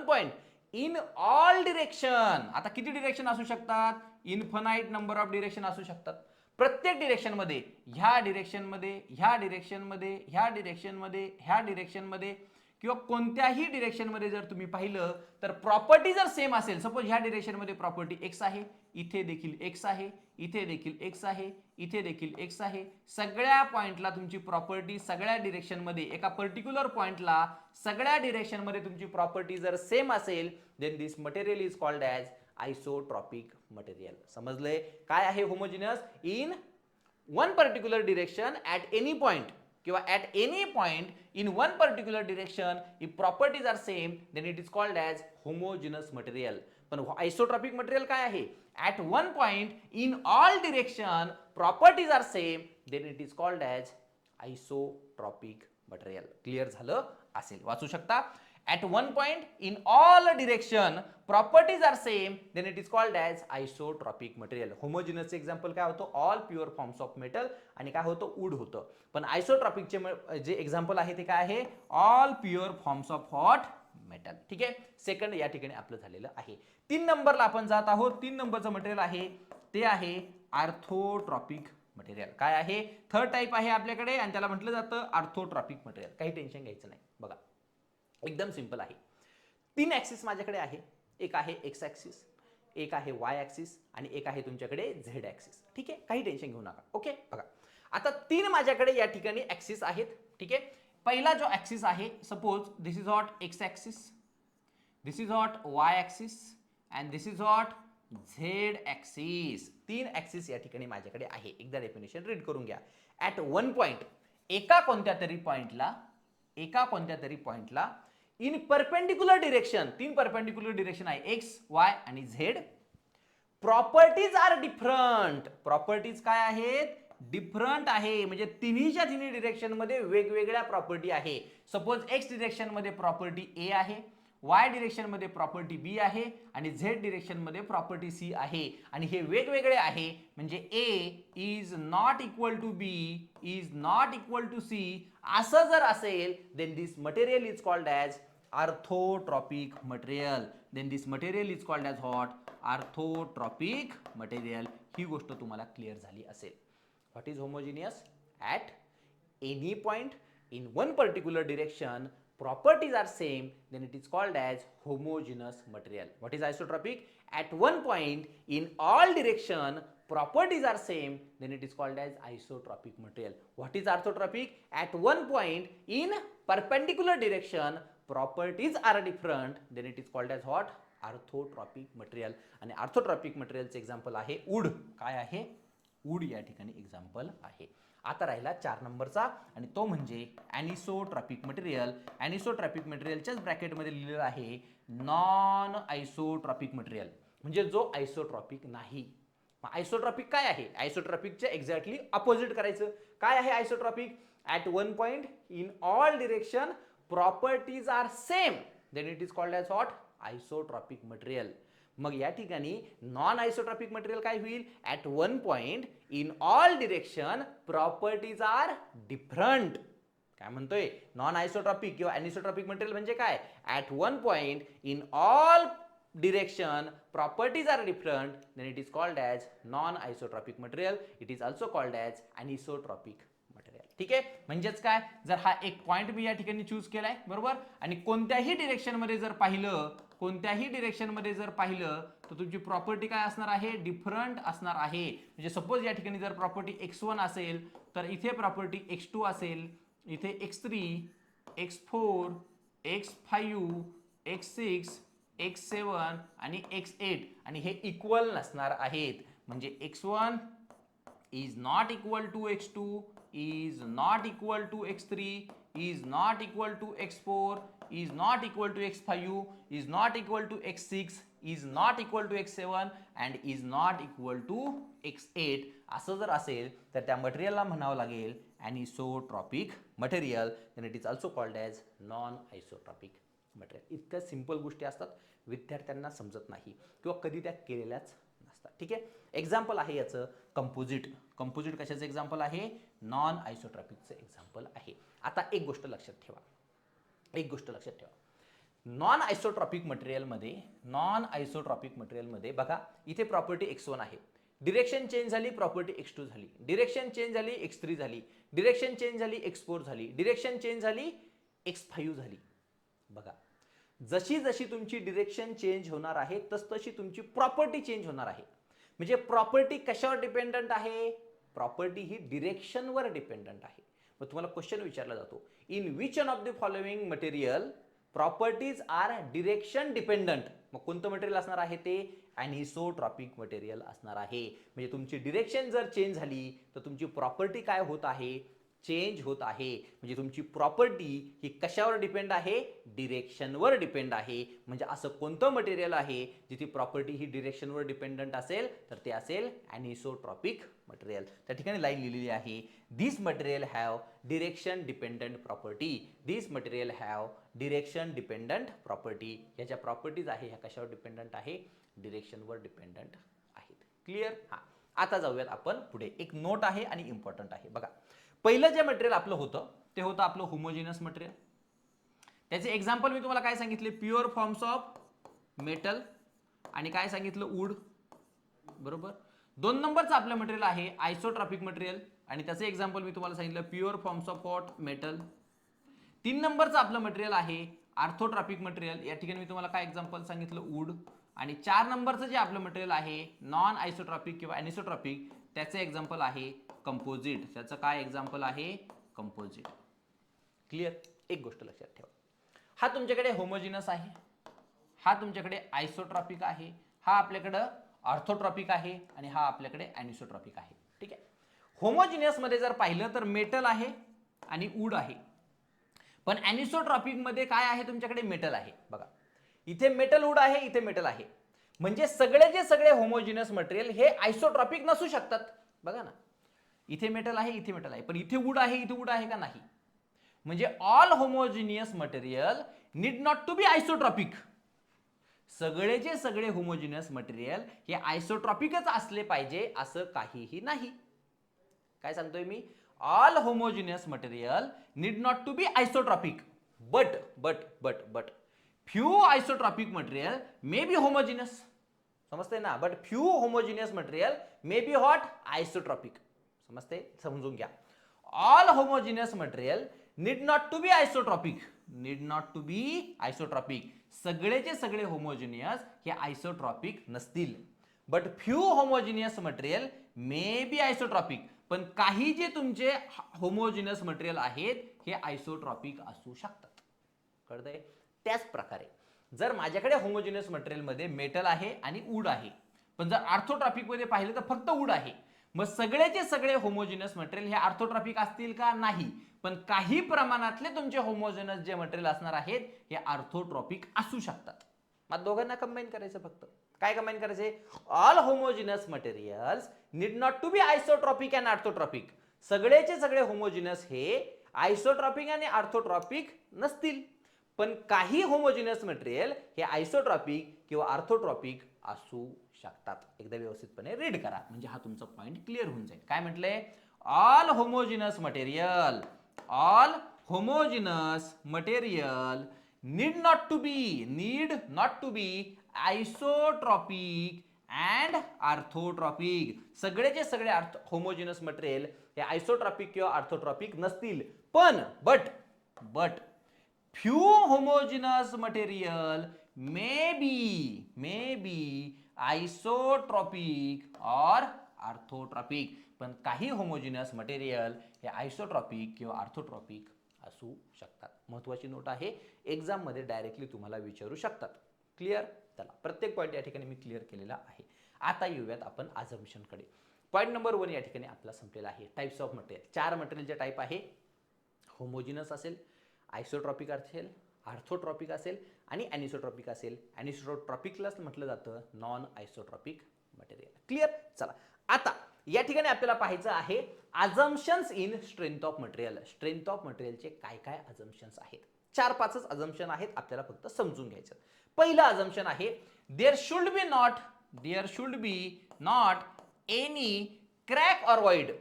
point in all direction. आता किती डिरेक्शन असू शकतात? इन्फानाइट नंबर ऑफ डिरेक्शन असू शकतात. प्रत्येक डिरेक्शन मध्ये, ह्या डिरेक्शन मध्ये, ह्या डिरेक्शन मध्ये, ह्या डिरेक्शन मध्ये, ह्या डिरेक्शन मध्ये किंवा कोणत्याही डिरेक्शन मध्ये जर तुम्ही पाहिलं तर प्रॉपर्टी जर सेम असेल, सपोज ह्या डिरेक्शन मध्ये प्रॉपर्टी एक्स आहे, इथे देखील एक्स आहे, इथे देखील एक्स आहे, इथे देखील एक्स आहे, सगळ्या पॉइंटला तुमची प्रॉपर्टी सगळ्या डिरेक्शन मध्ये, एका पर्टिक्युलर पॉइंटला सगळ्या डिरेक्शन मध्ये तुमची प्रॉपर्टी जर सेम असेल, then this material is called as isotropic material. समजलंय? काय आहे homogeneous? In one particular direction at any point किंवा at any point in one particular direction, if properties are same, then it is called as homogeneous material. पण आयसोट्रॉपिक मटेरियल काय आहे? at one point in all direction properties are same, then it is called as isotropic material. Clear झालं असेल? वाचू शकता. at one point in all direction properties are same, then it is called as isotropic material. होमोजिनसचे एक्झाम्पल काय होतं, all pure forms of metal, आणि काय होतं, वूड होतं. पण आयसोट्रॉपिकचे जे एक्झाम्पल आहे ते काय आहे, all pure forms of hot metal. ठीक आहे, सेकंड या ठिकाणी आपलं झालेलं आहे. 3 नंबरला आपण जात आहोत. 3 नंबरचं मटेरियल आहे ते आहे आर्थोट्रॉपिक मटेरियल. काय आहे, थर्ड टाइप आहे आपल्याकडे आणि त्याला म्हटलं जातं आर्थोट्रॉपिक मटेरियल. काही टेन्शन घ्यायचं नाही. बघा एकदम सिंपल आहे. 3 ऍक्सिस माझ्याकडे आहे. एक आहे एक्स ऍक्सिस, एक आहे वाय ऍक्सिस आणि एक आहे तुमच्याकडे झेड ऍक्सिस. ठीक आहे, काही टेन्शन घेऊ नका. ओके, बघा आता 3 माझ्याकडे या ठिकाणी ऍक्सिस आहेत. ठीक आहे, पहिला जो ऍक्सिस आहे, suppose this is what x axis, this is what Y axis and this is what Z axis. 3 axis या ठिकाणी माझ्याकडे आहे. एकदा डेफिनेशन रीड करून घ्या. ऍट वन पॉइंट, एका कोणत्या तरी पॉइंटला in perpendicular direction, 3 perpendicular direction आहे, एक्स वाय आणि Z. Properties are different. Properties काय आहेत, डिफरंट आहे. म्हणजे तिन्हीच्या तिन्ही डिरेक्शन मध्ये वेगवेगळ्या प्रॉपर्टी आहे. सपोज एक्स डिरेक्शन मध्ये प्रॉपर्टी ए आहे, वाय डिरेक्शन मध्ये प्रॉपर्टी बी आहे आणि झेड डिरेक्शन मध्ये प्रॉपर्टी सी आहे. आणि हे वेगवेगळे आहे म्हणजे A is not equal to B is not equal to C असं जर असेल, then this material is called as orthotropic material. Then this material is called as what, orthotropic material. ही गोष्ट तुम्हाला क्लिअर झाली असेल. What is homogeneous, at any point in one particular direction properties are same, then it is called as homogeneous material. What is isotropic, at one point in all direction properties are same, then it is called as isotropic material. What is orthotropic, at one point in perpendicular direction properties are different, then it is called as what, arthrotropic material. आणि arthrotropic material चे एक्झाम्पल आहे वूड. काय आहे, वूड या ठिकाणी एक्झाम्पल आहे. आता राहिला 4 नंबरचा आणि तो म्हणजे ॲनिसोट्रॉपिक मटेरियल. ॲनिसोट्रॉपिक मटेरियलच्याच ब्रॅकेटमध्ये लिहिलेलं आहे नॉन आयसोट्रॉपिक मटेरियल, म्हणजे जो आयसोट्रॉपिक नाही. आयसोट्रॉपिक काय आहे, आयसोट्रॉपिकच्या एक्झॅक्टली अपोजिट करायचं. काय आहे isotropic, at one point in all direction properties are same, then it is called as what, isotropic material. मग या ठिकाणी नॉन आयसोट्रॉपिक मटेरियल काय होईल, at one point in all direction properties are different. काय म्हणतोय, नॉन आयसोट्रॉपिक किंवा ॲनिसोट्रॉपिक मटेरियल म्हणजे काय, at one point in all direction properties are different, then it is called as non isotropic material. It is also called as ॲनिसोट्रॉपिक material. ठीक आहे, म्हणजेच काय, जर हा एक पॉइंट मी या ठिकाणी चूज केलाय बरोबर, आणि कोणत्याही डिरेक्शन मध्ये जर पाहिलं तर तुमची प्रॉपर्टी काय असणार आहे, डिफरंट असणार आहे. म्हणजे सपोज या ठिकाणी जर प्रॉपर्टी x1 असेल तर इथे प्रॉपर्टी x2 असेल, इथे x3, x4, x5, x6, x7 आणि x8 आणि हे इक्वल नसणार आहेत. म्हणजे x1 is not equal to x2, is not equal to x3, is not equal to x4, is not equal to x5, is not equal to x6, is not equal to x7 and is not equal to x8. असं जर असेल तर त्या मटेरियलला म्हणावं लागेल anisotropic material, then it is also called as non isotropic material. इतक्या सिंपल गोष्टी असतात, विद्यार्थ्यांना समजत नाही किंवा कधी त्या केलेल्याच नसतात. ठीक आहे, एक्झाम्पल आहे याचं कंपोजिट. कंपोजिट कशाचं एक्झाम्पल आहे, नॉन आयसोट्रॉपिकचं एक्झाम्पल आहे. आता एक गोष्ट लक्षात ठेवा, नॉन आयसोट्रॉपिक मटेरियलमध्ये बघा, इथे प्रॉपर्टी x1 आहे, डिरेक्शन चेंज झाली, प्रॉपर्टी x2 झाली, डिरेक्शन चेंज झाली, x3 झाली, डिरेक्शन चेंज झाली, x4 झाली, डिरेक्शन चेंज झाली, x5 झाली. बघा, जशी जशी तुमची डिरेक्शन चेंज होणार आहे तशी तुमची प्रॉपर्टी चेंज होणार आहे. म्हणजे प्रॉपर्टी कशावर डिपेंडंट आहे, प्रॉपर्टी ही डिरेक्शनवर डिपेंडंट आहे. मग तुम्हाला क्वेश्चन विचारला जातो, in which one of the following material properties are direction dependent. मग कोणतं मटेरियल असणार आहे ते, ॲनिसोट्रॉपिक मटेरियल असणार आहे. म्हणजे तुमची डिरेक्शन जर चेंज झाली तर तुमची प्रॉपर्टी काय होत आहे, चेंज होत आहे. म्हणजे तुमची प्रॉपर्टी ही कशावर डिपेंड आहे? डिरेक्शनवर डिपेंड आहे. म्हणजे असं कोणतं मटेरियल आहे जिथे प्रॉपर्टी ही डिरेक्शनवर डिपेंडंट असेल, तर ते असेल ॲनिसोट्रॉपिक मटेरियल. त्या ठिकाणी लाईन लिहिलेली आहे, this material have direction dependent property. This material have direction dependent property. ह्याच्या प्रॉपर्टीज आहे ह्या कशावर डिपेंडंट आहे? डिरेक्शनवर डिपेंडंट आहेत. क्लिअर? हां, आता जाऊयात आपण पुढे. एक नोट आहे आणि इम्पॉर्टंट आहे. बघा, पहिलं जे मटेरियल आपलं होतं ते होतं आपलं होमोजिनस मटेरियल. त्याचे एक्झाम्पल मी तुम्हाला काय सांगितले? प्युअर फॉर्म्स ऑफ मेटल आणि काय सांगितलं? वूड. बरोबर. 2 नंबरचं आपलं मटेरियल आहे आयसोट्रॉपिक मटेरियल आणि त्याचे एक्झाम्पल मी तुम्हाला सांगितलं pure forms of what? Metal. 3 नंबरचं आपलं मटेरियल आहे आर्थोट्रॉपिक मटेरियल. या ठिकाणी मी तुम्हाला काय एक्झाम्पल सांगितलं? वूड. आणि 4 नंबरचं जे आपलं मटेरियल आहे नॉन आयसोट्रॉपिक किंवा ॲनिसोट्रॉपिक, त्याचे एक्झाम्पल आहे कंपोजिट. त्याचं काय एक्झाम्पल आहे? कंपोजिट. क्लिअर? एक गोष्ट लक्षात ठेवा, हा तुमच्याकडे होमोजिनस आहे, हा तुमच्याकडे आयसोट्रॉपिक आहे, हा आपल्याकडं ऑर्थोट्रॉपिक आहे आणि हा आपल्याकडे ॲनिसोट्रॉपिक आहे. ठीक आहे. होमोजिनियस मध्ये जर पाहिलं तर मेटल आहे आणि वूड आहे. पण ॲनिसोट्रॉपिक मध्ये काय आहे? तुमच्याकडे मेटल आहे. बघा, इथे मेटल वूड आहे, इथे मेटल आहे. म्हणजे सगळे सगळे होमोजिनस मटेरियल हे आयसोट्रॉपिक नसू शकतात. बघा ना, इथे मेटल आहे, इथे मेटल आहे, पण इथे वूड आहे, इथे वूड आहे का? नाही. म्हणजे all homogeneous material need not to be isotropic. सगळेचे सगळे होमोजिनियस मटेरियल हे आयसोट्रॉपिकच असले पाहिजे असं काहीही नाही. काय सांगतोय मी? All homogeneous material need not to be isotropic, but few isotropic material may be homogeneous. समजते ना? But few homogeneous material may be what? Isotropic. समजते? समजून घ्या. All homogeneous material need not to be isotropic. Need not to be isotropic. सगळेचे सगळे होमोजिनियस हे आयसोट्रॉपिक नसतील. But few homogeneous material may be isotropic. पण काही जे तुमचे होमोजिनियस मटेरियल आहेत हे आयसोट्रॉपिक असू शकतात. कळतंय? त्याच प्रकारे जर माझ्याकडे होमोजिनियस मटेरियल मध्ये मेटल आहे आणि वूड आहे, पण जर ऑर्थोट्रॉपिक मध्ये पाहिलं तर फक्त वूड आहे, मग सगळेचे सगळे होमोजिनियस मटेरियल हे ऑर्थोट्रॉपिक असतील का? नाही. पण काही प्रमाणातले तुमचे होमोजिनियस जे मटेरियल असणार आहेत हे ऑर्थोट्रॉपिक असू शकतात. मग दोघांना कंबाईन करायचं. फक्त काय कंबाईन करायचे? All homogeneous materials need not to be isotropic and orthotropic. सगळेचे सगळे होमोजिनियस हे आयसोट्रॉपिक आणि ऑर्थोट्रॉपिक नसतील, पण काही होमोजिनियस मटेरियल हे आयसोट्रॉपिक किंवा ऑर्थोट्रॉपिक असू शकतात. एकदा व्यवस्थितपणे रीड करा म्हणजे हा तुमचा पॉइंट क्लिअर होऊन जाईल. काय म्हटलंय? All homogeneous material, all homogeneous material need not to be isotropic and orthotropic. सगळेचे सगळे होमोजिनस मटेरियल हे आयसोट्रॉपिक किंवा ऑर्थोट्रॉपिक नसतील, पण but few homogeneous material may be isotropic और ऑर्थोट्रॉपिक. पण काही होमोजिनस मटेरियल हे आयसोट्रॉपिक किंवा ऑर्थोट्रॉपिक असू शकतात. महत्त्वाची नोट आहे, एक्झाम मध्ये डायरेक्टली तुम्हाला विचारू शकतात. क्लिअर? चला, प्रत्येक पॉईंट या ठिकाणी मी क्लिअर केलेला आहे. आता येऊयात आपण अझम्पशन कडे. पॉईंट नंबर 1 या ठिकाणी आपला संपलेला आहे. Types of material. 4 मटेरियलचे टाइप आहे. होमोजिनस असेल, आयसोट्रॉपिक असेल, ऑर्थोट्रॉपिक असेल आणि ॲनिसोट्रॉपिक असेल. ॲनिसोट्रॉपिकलाच म्हटलं जातं नॉन आयसोट्रॉपिक मटेरियल. क्लिअर? चला, आता या ठिकाणी आपल्याला पाहायचं आहे assumptions in strength of material. Strength of मटेरियलचे काय काय अझम्पशन्स आहेत? 4-5च अझम्पशन आहेत, आपल्याला फक्त समजून घ्यायचं. पहिलं अझम्पशन आहे there should be not any crack or void.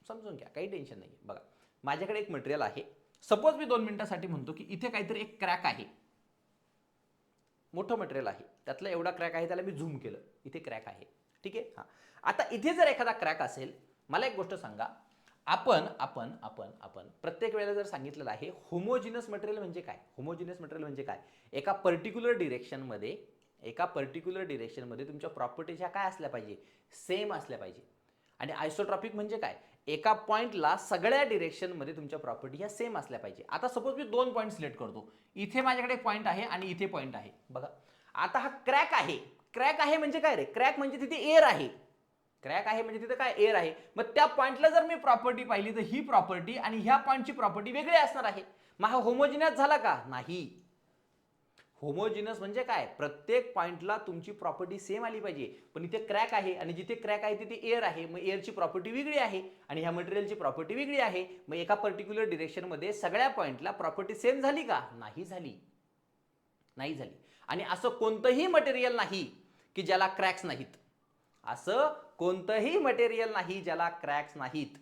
समजून घ्या, काही टेन्शन नाही. बघा, माझ्याकडे एक मटेरियल आहे. सपोज मी 2 मिनिटांसाठी म्हणतो की इथे काहीतरी एक क्रॅक आहे. मोठं मटेरियल आहे, त्यातला एवढा क्रॅक आहे, त्याला मी झूम केलं, इथे क्रॅक आहे. ठीक आहे. हा, आता इथे जर एखादा क्रॅक असेल, मला एक गोष्ट सांगा, आपण प्रत्येक वेळेला जर सांगितलेलं आहे होमोजिनस मटेरियल म्हणजे काय? होमोजिनस मटेरियल म्हणजे काय? एका पर्टिक्युलर डिरेक्शनमध्ये तुमच्या प्रॉपर्टीज ह्या काय असल्या पाहिजे? सेम असल्या पाहिजे. आणि आयसोट्रॉपिक म्हणजे काय? एका पॉइंटला सगळ्या डिरेक्शनमध्ये तुमच्या प्रॉपर्टी ह्या सेम असल्या पाहिजे. आता सपोज मी 2 पॉईंट सिलेक्ट करतो. इथे माझ्याकडे पॉईंट आहे आणि इथे पॉईंट आहे. बघा, आता हा क्रॅक आहे. क्रॅक आहे म्हणजे काय रे? क्रॅक म्हणजे तिथे एअर आहे. क्रॅक आहे म्हणजे तिथे काय एअर आहे. मग त्या पॉइंटला जर मी प्रॉपर्टी पाहिली तर ही प्रॉपर्टी आणि ह्या पॉइंटची प्रॉपर्टी वेगळी असणार आहे. मग हा होमोजिनियस झाला का? नाही. होमोजिनस म्हणजे काय? प्रत्येक पॉइंटला तुमची प्रॉपर्टी सेम आली पाहिजे. पण इथे क्रॅक आहे आणि जिथे क्रॅक आहे तिथे एअर आहे. मग एअरची प्रॉपर्टी वेगळी आहे आणि ह्या मटेरियलची प्रॉपर्टी वेगळी आहे. मग एका पर्टिक्युलर डिरेक्शनमध्ये सगळ्या पॉइंटला प्रॉपर्टी सेम झाली का? नाही झाली. नाही झाली. आणि असं कोणतंही मटेरियल नाही की ज्याला क्रॅक्स नाहीत. असं कोणतंही मटेरियल नाही ज्याला क्रॅक्स नाहीत.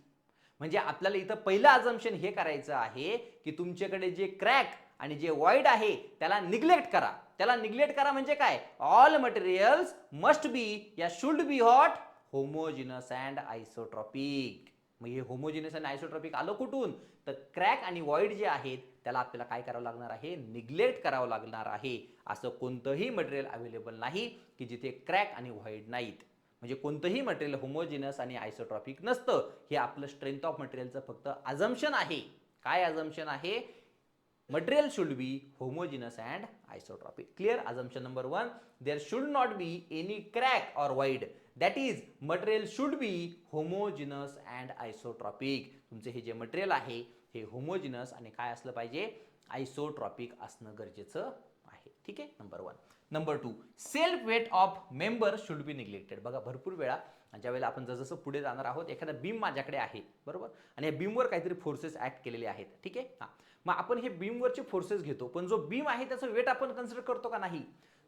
म्हणजे आपल्याला इथं पहिलं अझम्पशन हे करायचं आहे की तुमच्याकडे जे क्रॅक आणि जे वॉइड आहे त्याला निग्लेक्ट करा. त्याला निग्लेक्ट करा म्हणजे काय? ऑल मटेरियल्स मस्ट बी या should be hot homogeneous and isotropic. मग हे होमोजिनस आणि आयसोट्रॉपिक आलं कुठून? तर क्रॅक आणि वॉइड जे आहेत त्याला आपल्याला काय करावं लागणार आहे? निग्लेक्ट करावं लागणार आहे. असं कोणतंही मटेरियल अवेलेबल नाही की जिथे क्रॅक आणि व्हॉइड नाहीत. म्हणजे कोणतंही मटेरियल होमोजिनस आणि आयसोट्रॉपिक नसतं. हे आपलं स्ट्रेंथ ऑफ मटेरियलचं फक्त अझम्पशन आहे. काय अझम्पशन आहे? Material should be homogeneous and isotropic. Clear? Assumption number 1, there should not be any crack or void. That is, material should be homogeneous and isotropic. तुमचे हे जे मटेरियल आहे हे होमोजिनस आणि काय असलं पाहिजे? आयसोट्रॉपिक असणं गरजेचं आहे. ठीक आहे, number 1. Number 2, self weight of member should be neglected. बघा भरपूर वेळा ज्या वेळेला आपण जसं पुढे जाणार आहोत, एखादा बीम माझ्याकडे आहे बरोबर, आणि या बीमवर काहीतरी फोर्सेस ऍक्ट केलेले आहेत. ठीक आहे, हा, मग आपण हे बीमवरचे फोर्सेस घेतो, पण जो बीम आहे त्याचं वेट आपण कन्सिडर करतो का? नाही.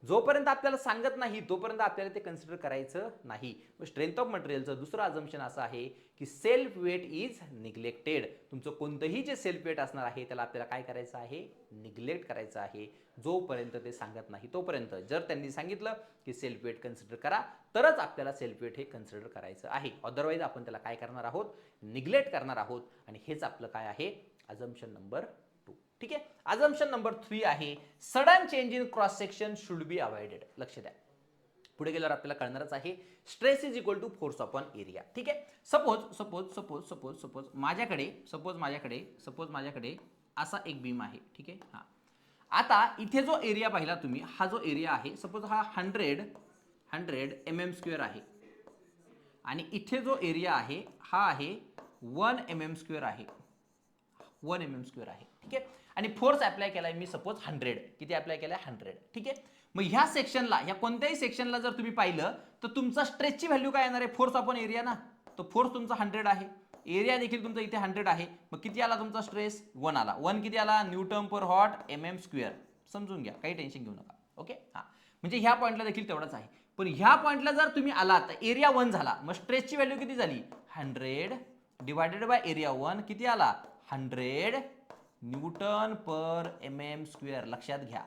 जोपर्यंत आपल्याला सांगत नाही तोपर्यंत आपल्याला ते कन्सिडर करायचं नाही. स्ट्रेंथ ऑफ मटेरियलचं दुसरं अझम्पशन असं आहे की सेल्फ वेट इज निग्लेक्टेड. तुमचं कोणतंही जे सेल्फ वेट असणार आहे त्याला आपल्याला काय करायचं आहे? निग्लेक्ट करायचं आहे. जोपर्यंत ते सांगत नाही तोपर्यंत. जर त्यांनी सांगितलं की सेल्फ वेट कन्सिडर करा तरच आपल्याला सेल्फ वेट हे कन्सिडर करायचं आहे. अदरवाईज आपण त्याला काय करणार आहोत? निग्लेक्ट करणार आहोत. आणि हेच आपलं काय आहे? Assumption number 2. ठीक आहे. अझम्पशन नंबर 3 आहे sudden change in cross section should be avoided. लक्ष द्या, पुढे गेल्यावर आपल्याला कळणारच आहे. Stress is equal to force upon area. ठीक आहे. सपोज माझ्याकडे असा एक बीम आहे. ठीक आहे. हा, आता इथे जो एरिया पाहिला तुम्ही, हा जो एरिया आहे सपोज हा 100 mm² आहे आणि इथे जो एरिया आहे हा आहे 1 mm² आहे. 1 mm² आहे. ठीक आहे. आणि फोर्स अप्लाय केलाय मी सपोज 100. किती अप्लाय केलाय? 100. ठीक आहे. मग ह्या सेक्शनला, ह्या कोणत्याही सेक्शनला जर तुम्ही पाहिलं तर तुमचा स्ट्रेसची व्हॅल्यू काय येणार आहे? फोर्स अपॉन एरिया ना. तो फोर्स तुमचा 100 आहे, एरिया देखील तुमचा इथे 100 आहे. मग किती आला तुमचा स्ट्रेस? 1 आला. 1 किती आला? न्यूटन पर हॉट mm². समजून घ्या, काही टेन्शन घेऊ नका. ओके, हा, म्हणजे ह्या पॉइंटला देखील तेवढाच आहे. पण ह्या पॉइंटला जर तुम्ही आला तर एरिया 1 झाला. मग स्ट्रेसची व्हॅल्यू किती झाली? 100 डिवायडेड बाय एरिया 1 किती आला? 100 न्यूटन पर mm². लक्षात घ्या,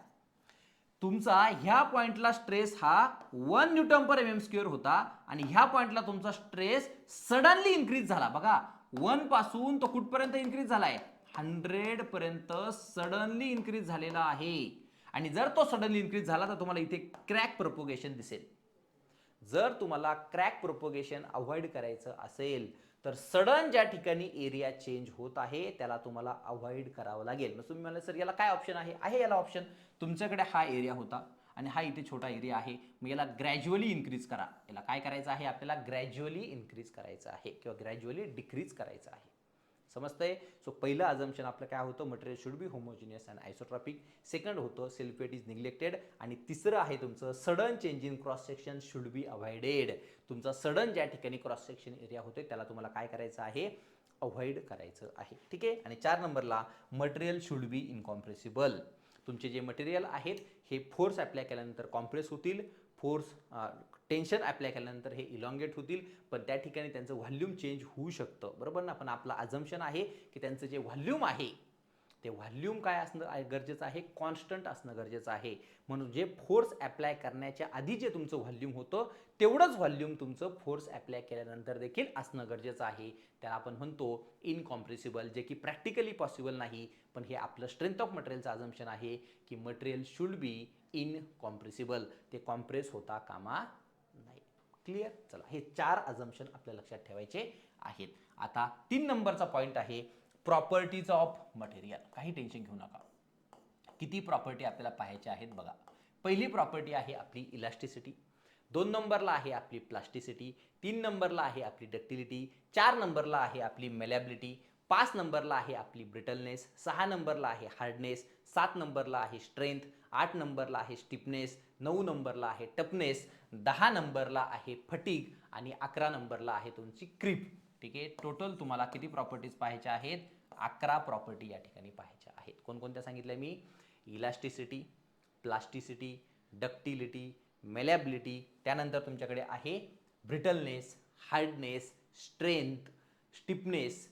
तुमचा ह्या पॉइंटला स्ट्रेस हा 1 न्यूटन पर mm² होता आणि ह्या पॉइंटला तुमचा स्ट्रेस सडनली इन्क्रीज झाला. बघा, 1 पासून तो कुठपर्यंत इन्क्रीज झालाय? 100 पर्यंत सडनली इन्क्रीज झालेला आहे. आणि जर तो सडनली इन्क्रीज झाला तर तुम्हाला इथे क्रॅक प्रोपोगेशन दिसेल. जर तुम्हाला क्रॅक प्रोपोगेशन अवॉइड करायचं असेल तर सडन ज्या ठिकाणी एरिया चेंज होत आहे त्याला तुम्हाला अवॉइड करावं लागेल. मग तुम्ही म्हणाल सर याला काय ऑप्शन आहे? याला ऑप्शन, तुमच्याकडे हा एरिया होता आणि हा इथे छोटा एरिया आहे. मग याला ग्रॅज्युअली इन्क्रीज करा. याला काय करायचं आहे? आपल्याला ग्रॅज्युअली इन्क्रीज करायचं आहे किंवा ग्रॅज्युअली डिक्रीज करायचं आहे. समजतंय? सो पहिलं अझम्पशन आपलं काय होतं? Material should be homogeneous and isotropic. Second होतं सेल्फ वेट इज निग्लेक्टेड. आणि तिसरं आहे तुमचं sudden change in cross section should be avoided. तुमचा सडन ज्या ठिकाणी क्रॉस सेक्शन एरिया होते त्याला तुम्हाला काय करायचं आहे? अवॉइड करायचं आहे. ठीक आहे. आणि 4 नंबरला मटेरियल शुड बी इनकॉम्प्रेसिबल. तुमचे जे मटेरियल आहेत हे फोर्स अप्लाय केल्यानंतर कॉम्प्रेस होतील, फोर्स टेन्शन अप्लाय केल्यानंतर हे इलॉंगेट होतील, पण त्या ठिकाणी त्यांचं व्हॉल्यूम चेंज होऊ शकतं. बरोबर ना. पण आपला अझम्पशन आहे की त्यांचं जे व्हॉल्यूम आहे ते व्हॉल्यूम काय असणं गरजेचं आहे? कॉन्स्टंट असणं गरजेचं आहे. म्हणून जे फोर्स अप्लाय करण्याच्या आधी जे तुमचं व्हॉल्यूम होतं तेवढंच व्हॉल्यूम तुमचं फोर्स अप्लाय केल्यानंतर देखील असणं गरजेचं आहे. त्याला आपण म्हणतो इनकॉम्प्रेसिबल, जे की प्रॅक्टिकली पॉसिबल नाही. पण हे आपलं स्ट्रेंथ ऑफ मटेरियलचं अझम्पशन आहे की मटेरियल शुड बी इनकॉम्प्रेसिबल. ते कॉम्प्रेस होता कामा नाही. क्लिअर? चला, हे 4 अझम्पशन आपल्या लक्षात ठेवायचे आहेत. आता 3 नंबरचा पॉईंट आहे प्रॉपर्टीज ऑफ मटेरियल. काही टेन्शन घेऊ नका. किती प्रॉपर्टी आपल्याला पाहायच्या आहेत बघा. पहिली प्रॉपर्टी आहे आपली इलास्टिसिटी. 2 नंबरला आहे आपली प्लास्टिसिटी, 3 नंबरला आहे आपली डक्टिलिटी, 4 नंबरला आहे आपली मेलॅबिलिटी, 5 नंबरला आहे आपली ब्रिटलनेस, 6 नंबरला आहे हार्डनेस, 7 नंबरला आहे स्ट्रेंथ, 8 नंबरला आहे स्टिफनेस, 9 नंबरला आहे टफनेस, 10 नंबरला आहे फटीग आणि 11 नंबरला आहे तुमची क्रीप. ठीक आहे, टोटल तुम्हाला किती प्रॉपर्टीज पाहायच्या आहेत? 11 प्रॉपर्टी या ठिकाणी पाहायच्या आहेत. कोणकोणत्या सांगितल्या मी? इलास्टिसिटी, प्लास्टिसिटी, डक्टिलिटी, मेलॅबिलिटी, त्यानंतर तुमच्याकडे आहे brittleness, hardness, strength, stiffness,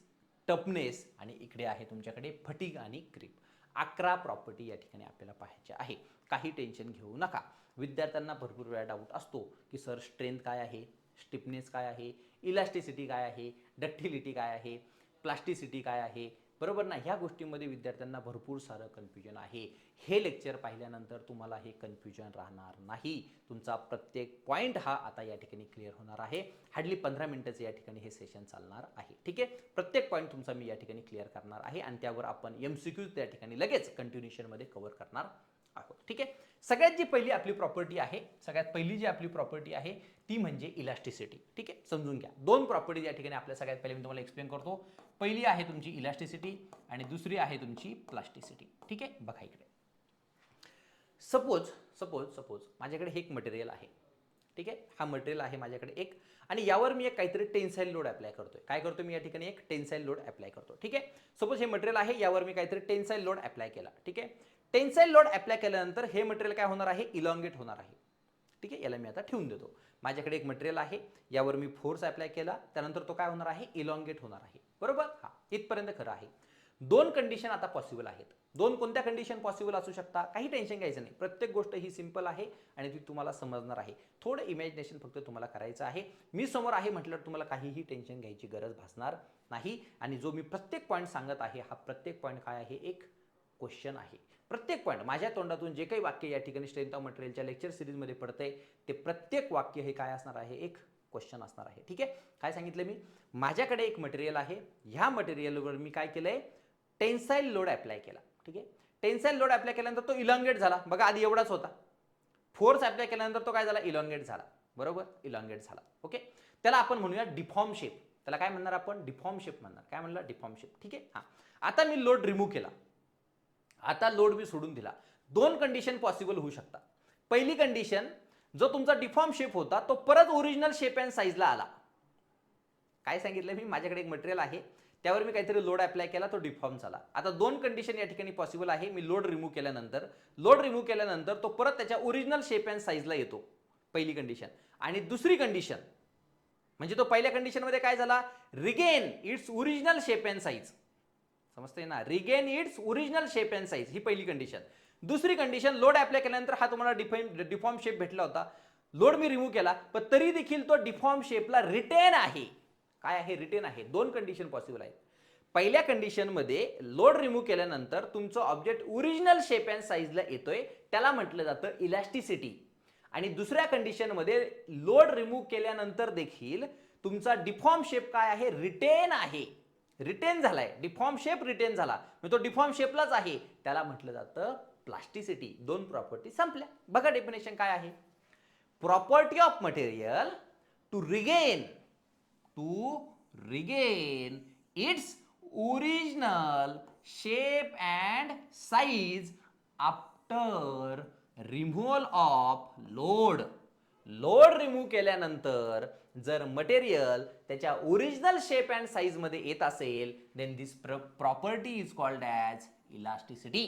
toughness आणि इकडे आहे तुमच्याकडे फटीग आणि क्रीप. 11 प्रॉपर्टी या ठिकाणी आपल्याला पाहायच्या आहे. काही टेन्शन घेऊ नका. विद्यार्थ्यांना भरपूर वेळा डाऊट असतो की सर स्ट्रेंथ काय आहे, स्टिफनेस काय आहे, इलास्टिसिटी काय आहे, डक्टिलिटी काय आहे, प्लास्टिसिटी काय आहे, बरोबर ना. ह्या गोष्टींमध्ये विद्यार्थ्यांना भरपूर सारं कन्फ्युजन आहे. हे लेक्चर पाहिल्यानंतर तुम्हाला हे कन्फ्युजन राहणार नाही. तुमचा प्रत्येक पॉईंट हा आता या ठिकाणी क्लिअर होणार आहे. हार्डली 15 मिनिटाचं या ठिकाणी हे सेशन चालणार आहे. ठीक आहे, प्रत्येक पॉईंट तुमचा मी या ठिकाणी क्लिअर करणार आहे आणि त्यावर आपण MCQ त्या ठिकाणी लगेच कंटिन्यूशनमध्ये कव्हर करणार आहोत. ठीक आहे, सगळ्यात जी पहिली आपली प्रॉपर्टी आहे, सगळ्यात पहिली जी आपली प्रॉपर्टी आहे ती म्हणजे इलास्टिसिटी. ठीक आहे, समजून घ्या. 2 प्रॉपर्टी या ठिकाणी आपल्या सगळ्यात पहिले मी तुम्हाला एक्सप्लेन करतो. पहिली आहे तुमची इलास्टिसिटी आणि दुसरी आहे तुमची प्लास्टिसिटी. ठीक आहे, बघा इकडे. सपोज माझ्याकडे हे एक मटेरियल आहे. ठीक आहे, हा मटेरियल आहे माझ्याकडे एक आणि यावर मी एक काहीतरी टेन्साईल लोड अप्लाय करतोय. काय करतो मी या ठिकाणी? एक टेन्साईल लोड अप्लाय करतो. ठीक आहे, सपोज हे मटेरियल आहे, यावर मी काहीतरी टेन्साईल लोड अप्लाय केला. ठीक आहे, टेन्साईल लोड अप्लाय केल्यानंतर हे मटेरियल काय होणार आहे? इलॉंगेट होणार आहे. ठीक आहे, याला मी आता ठेवून देतो. माझ्याकडे एक मटेरियल आहे, यावर मी फोर्स अप्लाय केला, त्यानंतर तो काय होणार आहे? इलॉंगेट होणार आहे. बरोबर, हा इथपर्यंत खरं आहे. 2 कंडिशन आता पॉसिबल आहेत. 2 कोणत्या कंडिशन पॉसिबल असू शकता? काही टेन्शन घ्यायचं नाही. प्रत्येक गोष्ट ही सिंपल आहे आणि ती तुम्हाला समजणार आहे. थोडं इमॅजिनेशन फक्त तुम्हाला करायचं आहे. मी समोर आहे म्हटल्यावर तुम्हाला काहीही टेन्शन घ्यायची गरज भासणार नाही आणि जो मी प्रत्येक पॉईंट सांगत आहे, हा प्रत्येक पॉईंट काय आहे? एक क्वेश्चन आहे. प्रत्येक पॉईंट माझ्या तोंडातून जे काही वाक्य या ठिकाणी स्ट्रेंथ ऑफ मटेरियलच्या लेक्चर सिरीजमध्ये पडतंय ते प्रत्येक वाक्य हे काय असणार आहे? एक क्वेश्चन असणार आहे. ठीक आहे, काय सांगितलं मी? माझ्याकडे एक मटेरियल आहे, ह्या मटेरियलवर मी काय केलंय? टेन्साईल लोड अप्लाय केला. ठीक आहे, टेन्साईल लोड अप्लाय केल्यानंतर तो इलॉंगेट झाला. बघा, आधी एवढाच होता. फोर्स अप्लाय केल्यानंतर तो काय झाला? इलॉंगेट झाला. बरोबर, इलॉंगेट झाला. ओके, त्याला आपण म्हणूया डिफॉर्म शेप. त्याला काय म्हणणार आपण? डिफॉर्म शेप म्हणणार. काय म्हणलं? Deform shape. ठीक आहे, हा. आता मी लोड रिमूव्ह केला, आता लोड मी सोडून दिला. 2 कंडिशन पॉसिबल होऊ शकतात. पहिली कंडिशन, जो तुमचा डिफॉर्म शेप होता तो परत ओरिजिनल शेप अँड साईजला आला. काय सांगितलं मी? माझ्याकडे एक मटेरियल आहे, त्यावर मी काहीतरी लोड अप्लाय केला, तो डिफॉर्म झाला. आता 2 कंडिशन या ठिकाणी पॉसिबल आहे. मी लोड रिमूव्ह केल्यानंतर तो परत त्याच्या ओरिजिनल शेप अँड साईजला येतो. पहिली कंडिशन. आणि दुसरी कंडिशन म्हणजे तो पहिल्या कंडिशनमध्ये काय झाला? Regain its original shape and size. समजतंय ना? Regain its original shape and size ही पहिली कंडिशन. दुसरी कंडिशन, लोड अप्लाय केल्यानंतर हा तुम्हाला डिफॉर्म शेप भेटला होता, लोड मी रिमूव्ह केला, पण तरी देखील तो डिफॉर्म शेपला रिटेन आहे. काय आहे? रिटेन आहे. 2 कंडिशन पॉसिबल आहेत. पहिल्या कंडिशनमध्ये लोड रिमूव्ह केल्यानंतर तुमचं ऑब्जेक्ट ओरिजिनल शेप अँड साईजला येतोय, त्याला म्हटलं जातं इलास्टिसिटी. आणि दुसऱ्या कंडिशनमध्ये लोड रिमूव्ह केल्यानंतर देखील तुमचा डिफॉर्म शेप काय आहे? रिटेन आहे. रिटेन झालाय, डिफॉर्म शेप रिटेन झाला, तो डिफॉर्म शेपलाच आहे, त्याला म्हटलं जातं प्लास्टिसिटी. 2 प्रॉपर्टी संपल्या. बघा डेफिनेशन काय आहे? Property of material to regain its original shape and size after removal of load. Load remove केल्यानंतर जर मटेरियल त्याच्या ओरिजिनल शेप अँड साईज मध्ये येत असेल, then this property is called as elasticity.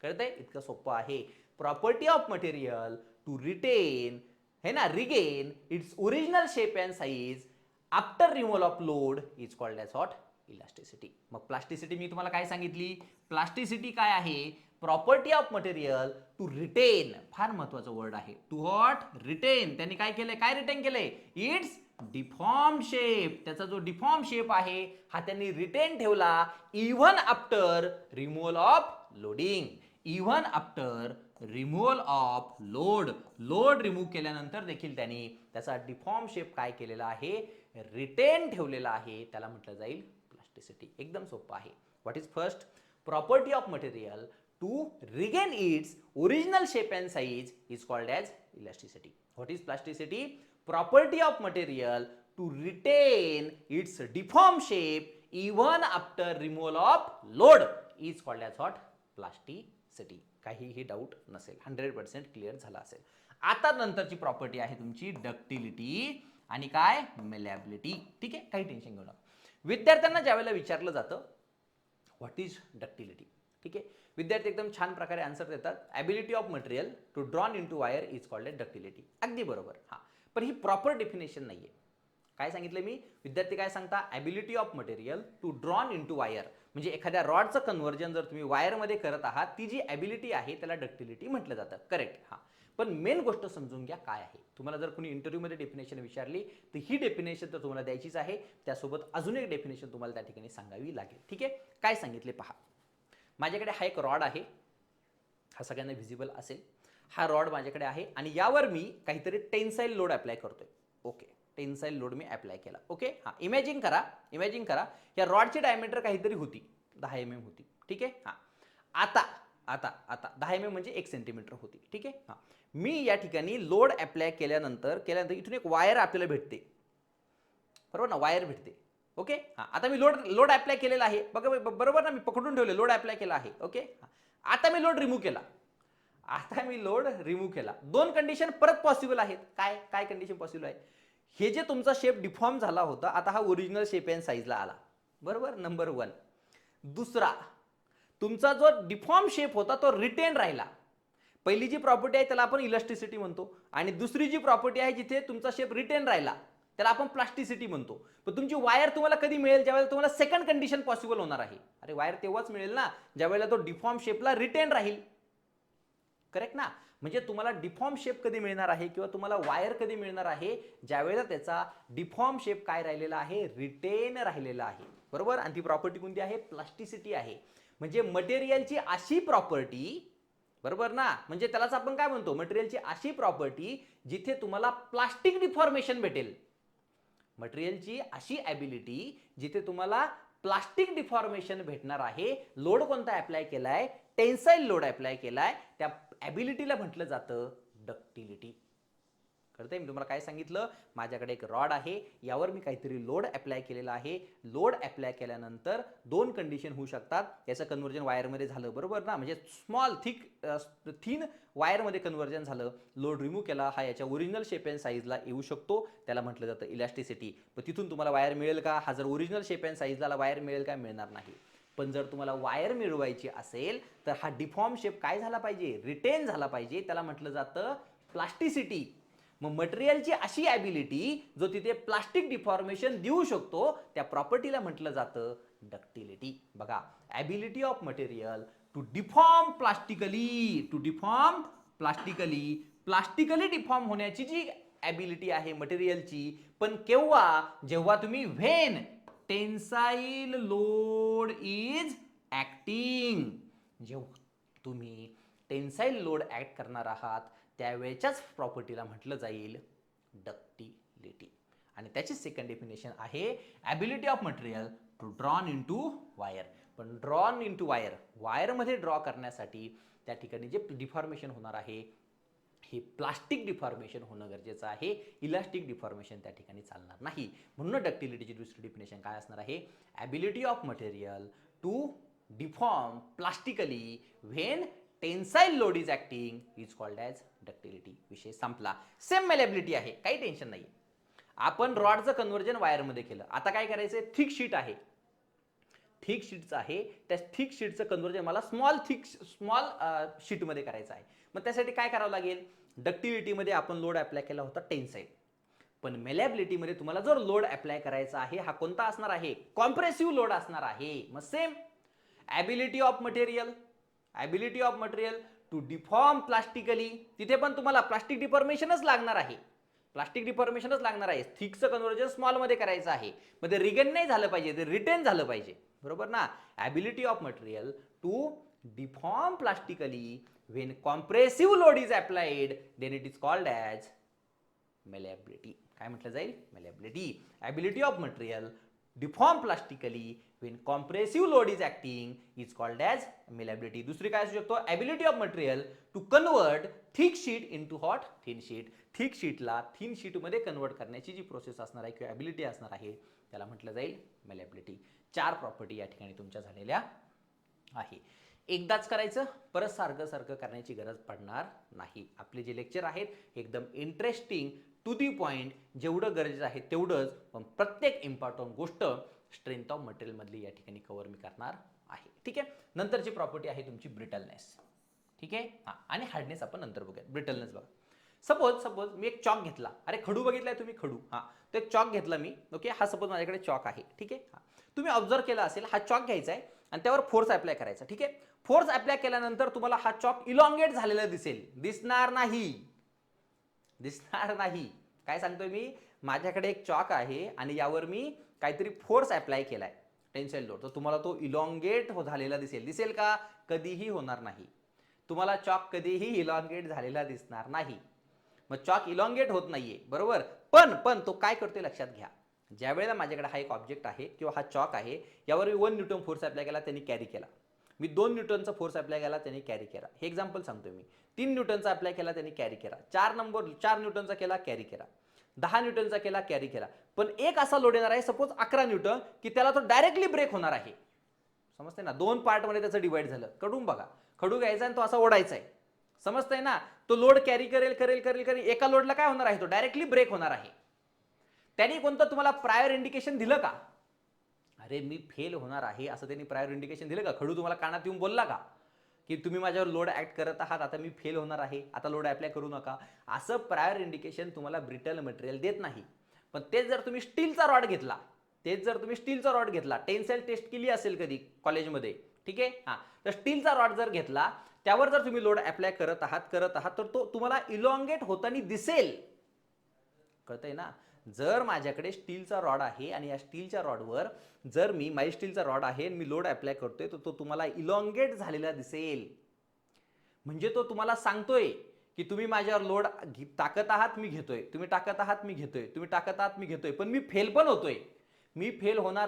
कळतंय? इतकं सोपं आहे. Property of material to retain है ना, regain its original shape and size after removal of load is called as what? Elasticity. मग प्लास्टिसिटी मी तुम्हाला काय सांगितली? प्लास्टिसिटी काय आहे? Property of material to retain. फार महत्वाचा वर्ड आहे. To what? रिटेन. त्यांनी काय केलंय? काय रिटेन केलंय? Its deform shape. त्याचा जो डिफॉर्म शेप आहे हा त्यांनी रिटेन ठेवला even after removal of loading. Even after removal of load. Load remove केल्यानंतर देखील त्यांनी त्याचा डिफॉर्म शेप काय केलेला आहे? रिटेन ठेवलेला आहे. त्याला म्हटलं जाईल प्लास्टिसिटी. एकदम सोपं आहे. What is first? Property of material to regain its original shape and size is called as elasticity. What is plasticity? Property of material to retain its deform shape even after removal of load is called as what? Plasticity. काहीही डाऊट नसेल, 100% क्लिअर झाला असेल. आता नंतरची प्रॉपर्टी आहे तुमची डक्टिलिटी आणि काय? मेलॅबिलिटी. ठीक आहे, काही टेन्शन घेऊ नका. विद्यार्थ्यांना ज्यावेळेला विचारलं जातं व्हॉट इज डक्टिलिटी, ठीक आहे, विद्यार्थी एकदम छान प्रकारे आन्सर देतात. Ability of material to drawn into wire is called as ductility. अगदी बरोबर. हां, पण ही प्रॉपर डेफिनेशन नाही आहे. काय सांगितलं मी? विद्यार्थी काय सांगता? Ability of material to drawn into wire, म्हणजे एखाद्या रॉडचं कन्व्हर्जन जर तुम्ही वायरमध्ये करत आहात, ती जी ॲबिलिटी आहे त्याला डक्टिलिटी म्हटलं जातं. करेक्ट. हां, पण मेन गोष्ट समजून घ्या काय आहे. तुम्हाला जर कोणी इंटरव्ह्यूमध्ये डेफिनेशन विचारली तर ही डेफिनेशन तर तुम्हाला द्यायचीच आहे, त्यासोबत अजून एक डेफिनेशन तुम्हाला त्या ठिकाणी सांगावी लागेल. ठीक आहे, काय सांगितले पहा. माझ्याकडे हा एक रॉड आहे, हा सगळ्यांना व्हिजिबल असेल. हा रॉड माझ्याकडे आहे आणि यावर मी काहीतरी टेन्साईल लोड अप्लाय करतोय. ओके, टेन्साईल लोड मी अप्लाय केला. ओके, हां, इमॅजिन करा या रॉडची डायमीटर काहीतरी होती, 10 mm होती. ठीक आहे. हां, आता आता आता 10 mm म्हणजे 1 सेंटीमीटर होती. ठीक आहे. हां, मी या ठिकाणी लोड अप्लाय केल्यानंतर इथून एक वायर आपल्याला भेटते, बरोबर ना? वायर भेटते. ओके. हां, आता मी लोड अप्लाय केलेला आहे, बघा बरोबर ना? मी पकडून ठेवले, लोड अप्लाय केला आहे. ओके. आता मी लोड रिमूव्ह केला. दोन कंडिशन परत पॉसिबल आहेत. काय काय कंडिशन पॉसिबल आहे? हे जे तुमचा शेप डिफॉर्म झाला होता, आता हा ओरिजिनल शेप अँड साईजला आला, बरोबर? नंबर 1. दुसरा, तुमचा जो डिफॉर्म शेप होता तो रिटेन राहिला. पहिली जी प्रॉपर्टी आहे त्याला आपण इलास्टिसिटी म्हणतो, आणि दुसरी जी प्रॉपर्टी आहे जिथे तुमचा शेप रिटेन राहिला त्याला आपण प्लास्टिसिटी म्हणतो. पण तुमची वायर तुम्हाला कधी मिळेल? ज्यावेळेला तुम्हाला सेकंड कंडिशन पॉसिबल होणार आहे. अरे, वायर तेव्हाच मिळेल ना ज्यावेळेला तो डिफॉर्म शेपला रिटेन राहील. करेक्ट ना? म्हणजे तुम्हाला डिफॉर्म शेप कधी मिळणार आहे किंवा तुम्हाला वायर कधी मिळणार आहे? ज्यावेळेला त्याचा डिफॉर्म शेप काय राहिलेला आहे? रिटेन राहिलेला आहे, बरोबर? आणि ती प्रॉपर्टी कोणती आहे? प्लास्टिसिटी आहे. म्हणजे मटेरियलची अशी प्रॉपर्टी, बरोबर ना? म्हणजे त्यालाच आपण काय म्हणतो? मटेरियलची अशी प्रॉपर्टी जिथे तुम्हाला प्लास्टिक डिफॉर्मेशन भेटेल. मटेरियलची अशी ॲबिलिटी जिथे तुम्हाला प्लास्टिक डिफॉर्मेशन भेटणार आहे. लोड कोणता अप्लाय केलाय? टेन्साईल लोड अप्लाय केलाय. त्या ॲबिलिटीला म्हटलं जातं डक्टिलिटी. कळतंय मी तुम्हाला काय सांगितलं? माझ्याकडे एक रॉड आहे, यावर मी काहीतरी लोड अप्लाय केलेला आहे. लोड अप्लाय केल्यानंतर दोन कंडिशन होऊ शकतात. याचं कन्व्हर्जन वायरमध्ये झालं, बरोबर ना? म्हणजे स्मॉल थिन वायरमध्ये कन्व्हर्जन झालं. लोड रिमूव्ह केला, हा याच्या ओरिजिनल शेप अँड साईजला येऊ शकतो, त्याला म्हटलं जातं इलास्टिसिटी. पण तिथून तुम्हाला वायर मिळेल का? हा जर ओरिजिनल शेप अँड साईजला वायर मिळेल का? मिळणार नाही. पण जर तुम्हाला वायर मिळवायची असेल तर हा डिफॉर्म शेप काय झाला पाहिजे? रिटेन झाला पाहिजे, त्याला म्हटलं जातं प्लास्टिसिटी. मग मटेरियलची अशी ॲबिलिटी जो तिथे प्लास्टिक डिफॉर्मेशन देऊ शकतो, त्या प्रॉपर्टीला म्हटलं जातं डक्टिलिटी. बघा, ability of material to deform plastically deform होण्याची जी ॲबिलिटी आहे मटेरियलची, पण केव्हा? जेव्हा तुम्ही when tensile load is acting, जेव्हा तुम्ही टेन्साईल लोड ॲक्ट करणार आहात त्यावेळेच्याच प्रॉपर्टीला म्हटलं जाईल डक्टिलिटी. आणि त्याची सेकंड डेफिनेशन आहे ability of material to drawn into wire. पण ड्रॉन इन टू वायरमध्ये ड्रॉ करण्यासाठी त्या ठिकाणी जे डिफॉर्मेशन होणार आहे हे प्लास्टिक डिफॉर्मेशन होणं गरजेचं आहे. इलास्टिक डिफॉर्मेशन त्या ठिकाणी चालणार नाही. म्हणून डक्टिलिटीची दुसरी डेफिनेशन काय असणार आहे? Ability of material to deform plastically when tensile load is acting is called as ductility. विषय संपला. सेम मेलेबिलिटी आहे, काही टेन्शन नाही. आपण रॉडचं कन्व्हर्जन वायरमध्ये केलं, आता काय करायचं? थिक शीट आहे, थिक शीटचं आहे, त्या थिक शीटचं कन्व्हर्जन मला स्मॉल शीटमध्ये करायचं आहे. मग त्यासाठी काय करावं लागेल? डक्टिलिटीमध्ये आपण लोड अप्लाय केला होता टेन्साईल, पण मेलेबिलिटीमध्ये तुम्हाला जर लोड अप्लाय करायचा आहे हा कोणता असणार आहे? कॉम्प्रेसिव्ह लोड असणार आहे. मग same ability of material to deform plastically, तिथे पण तुम्हाला प्लास्टिक डिफॉर्मेशनच लागणार आहे. थिकचं कन्व्हर्जन स्मॉलमध्ये करायचं आहे. मग ते रिगेन नाही झालं पाहिजे, ते रिटेन झालं पाहिजे, बरोबर ना? Ability of material to deform plastically when compressive load is applied then it is called as malleability. काय म्हटलं जाईल? Malleability. Ability of material deform plastically when compressive load is acting is called as malleability. दुसरी काय असू शकतो, ability of material to convert thick sheet into hot thin sheet. Thick शीटला थिन शीटमध्ये कन्वर्ट करण्याची जी प्रोसेस असणार आहे किंवा ॲबिलिटी असणार आहे त्याला म्हटलं जाईल मॅलेबिलिटी. 4 प्रॉपर्टी या ठिकाणी तुमच्या झालेल्या आहे. एकदाच करायचं, परत सारखं सारखं करण्याची गरज पडणार नाही. आपले जे लेक्चर आहेत एकदम इंटरेस्टिंग, टू दी पॉइंट, जेवढं गरजेचं आहे तेवढंच, पण प्रत्येक इम्पॉर्टंट गोष्ट स्ट्रेंथ ऑफ मटेरियल मधली या ठिकाणी कव्हर मी करणार आहे. ठीक आहे. नंतरची प्रॉपर्टी आहे तुमची ब्रिटलनेस. ठीक आहे. हा, आणि हार्डनेस आपण नंतर बघूया. ब्रिटलनेस बघा. सपोज मी एक चॉक घेतला. अरे खडू बघितलाय तुम्ही, खडू. हा, तो एक चॉक घेतला मी. ओके, हा सपोज माझ्याकडे चॉक आहे. ठीक आहे. हा, तुम्ही ऑब्झर्व केला असेल, हा चॉक घ्यायचा आहे आणि त्यावर फोर्स अप्लाय करायचा. ठीक आहे. फोर्स अप्लाय केल्यानंतर तुम्हाला हा चॉक इलॉंगेट झालेला दिसेल. दिसणार नाही. दिसणार नाही. काय सांगतोय मी, माझ्याकडे एक चॉक आहे आणि यावर मी काहीतरी फोर्स अप्लाय केलाय, टेन्साईल लोड, तर तुम्हाला तो इलॉंगेट झालेला दिसेल. दिसेल का? कधीही होणार नाही. तुम्हाला चॉक कधीही इलॉंगेट झालेला दिसणार नाही. मग चॉक इलॉंगेट होत नाहीये, बरोबर. पण तो काय करतोय लक्षात घ्या. ज्या वेळेला माझ्याकडे हा एक ऑब्जेक्ट आहे किंवा हा चॉक आहे, यावर मी 1 न्यूटन फोर्स अप्लाय केला, त्यांनी कॅरी केला. मी 2 न्यूटनचा फोर्स अप्लाय केला, त्यांनी कॅरी केला. हे एक्झाम्पल सांगतोय मी. 3 न्यूटनचा अप्लाय केला, त्यांनी कॅरी केला. 4 न्यूटनचा केला, कॅरी केला. 10 न्यूटनचा केला, कॅरी केला. पण एक असा लोड येणार आहे, सपोज 11 न्यूटन, की त्याला तो डायरेक्टली ब्रेक होणार आहे. समजते ना, 2 पार्टमध्ये त्याचं डिवाइड झालं. कडून बघा, खडू घ्यायचा आणि तो असा ओढायचा आहे. समजतंय ना, तो लोड कॅरी करेल. एका लोडला काय होणार आहे, तो डायरेक्टली ब्रेक होणार आहे. त्यांनी कोणतं तुम्हाला प्रायर इंडिकेशन दिलं का? अरे मी फेल होणार आहे असं त्यांनी प्रायर इंडिकेशन दिलं का? खडू तुम्हाला कानात येऊन बोलला का की तुम्ही माझ्यावर लोड ऍक्ट करत आहात, आता मी फेल होणार आहे, आता लोड अप्लाय करू नका? असं प्रायर इंडिकेशन तुम्हाला ब्रिटल मटेरियल देत नाही. पण तेच जर तुम्ही स्टीलचा रॉड घेतला, टेन्साईल टेस्ट केली असेल कधी कॉलेजमध्ये, ठीक आहे. हा, तर स्टीलचा रॉड जर घेतला, त्यावर जर तुम्ही लोड अप्लाय करत आहात तर तो तुम्हाला इलॉंगेट होताना दिसेल. कळतंय ना. जर माझ्याकडे स्टीलचा रॉड आहे आणि या स्टीलच्या रॉडवर जर माझी स्टीलचा रॉड आहे आणि मी लोड अप्लाय करतोय, तर तो तुम्हाला इलॉंगेट झालेला दिसेल. म्हणजे तो तुम्हाला सांगतोय की तुम्ही माझ्यावर लोड टाकत आहात, मी घेतोय, तुम्ही टाकत आहात, मी घेतोय, तुम्ही टाकत आहात, मी घेतोय, पण मी फेल पण होतोय. मी फेल होणार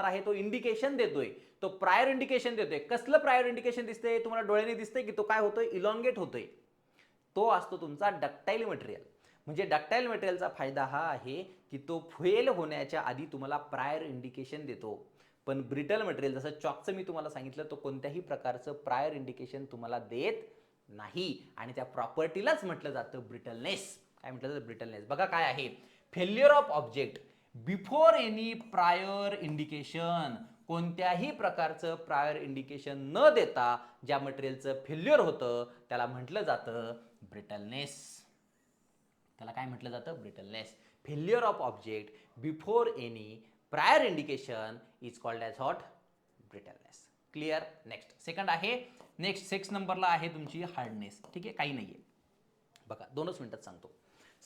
आहे, तो इंडिकेशन देतोय, तो प्रायर इंडिकेशन देतोय. कसलं प्रायर इंडिकेशन दिसतंय तुम्हाला? डोळ्याने दिसतंय की तो काय होतोय, इलॉंगेट होतोय. तो असतो तुमचा डक्टाईल मटेरियल. म्हणजे डक्टाईल मटेरियलचा फायदा हा आहे की तो फेल होण्याच्या आधी तुम्हाला प्रायर इंडिकेशन देतो. पण ब्रिटल मटेरियल, जसं चॉकचं मी तुम्हाला सांगितलं, तो कोणत्याही प्रकारचं प्रायर इंडिकेशन तुम्हाला देत नाही. आणि त्या प्रॉपर्टीलाच म्हटलं जातं ब्रिटलनेस. काय म्हटलं जातं? ब्रिटलनेस. बघा काय आहे, failure of object before any prior indication. कोणत्याही प्रकारचं प्रायर इंडिकेशन न देता ज्या मटेरियलचं फेल्युअर होतं त्याला म्हटलं जातं ब्रिटलनेस. त्याला काय म्हटलं जातं? Brittleness. Failure of object before any prior indication is called as what? Brittleness. Clear. Next second आहे. नेक्स्ट 6 नंबरला आहे तुमची हार्डनेस. ठीक आहे, काही नाहीये. बघा 2च मिनिटात सांगतो.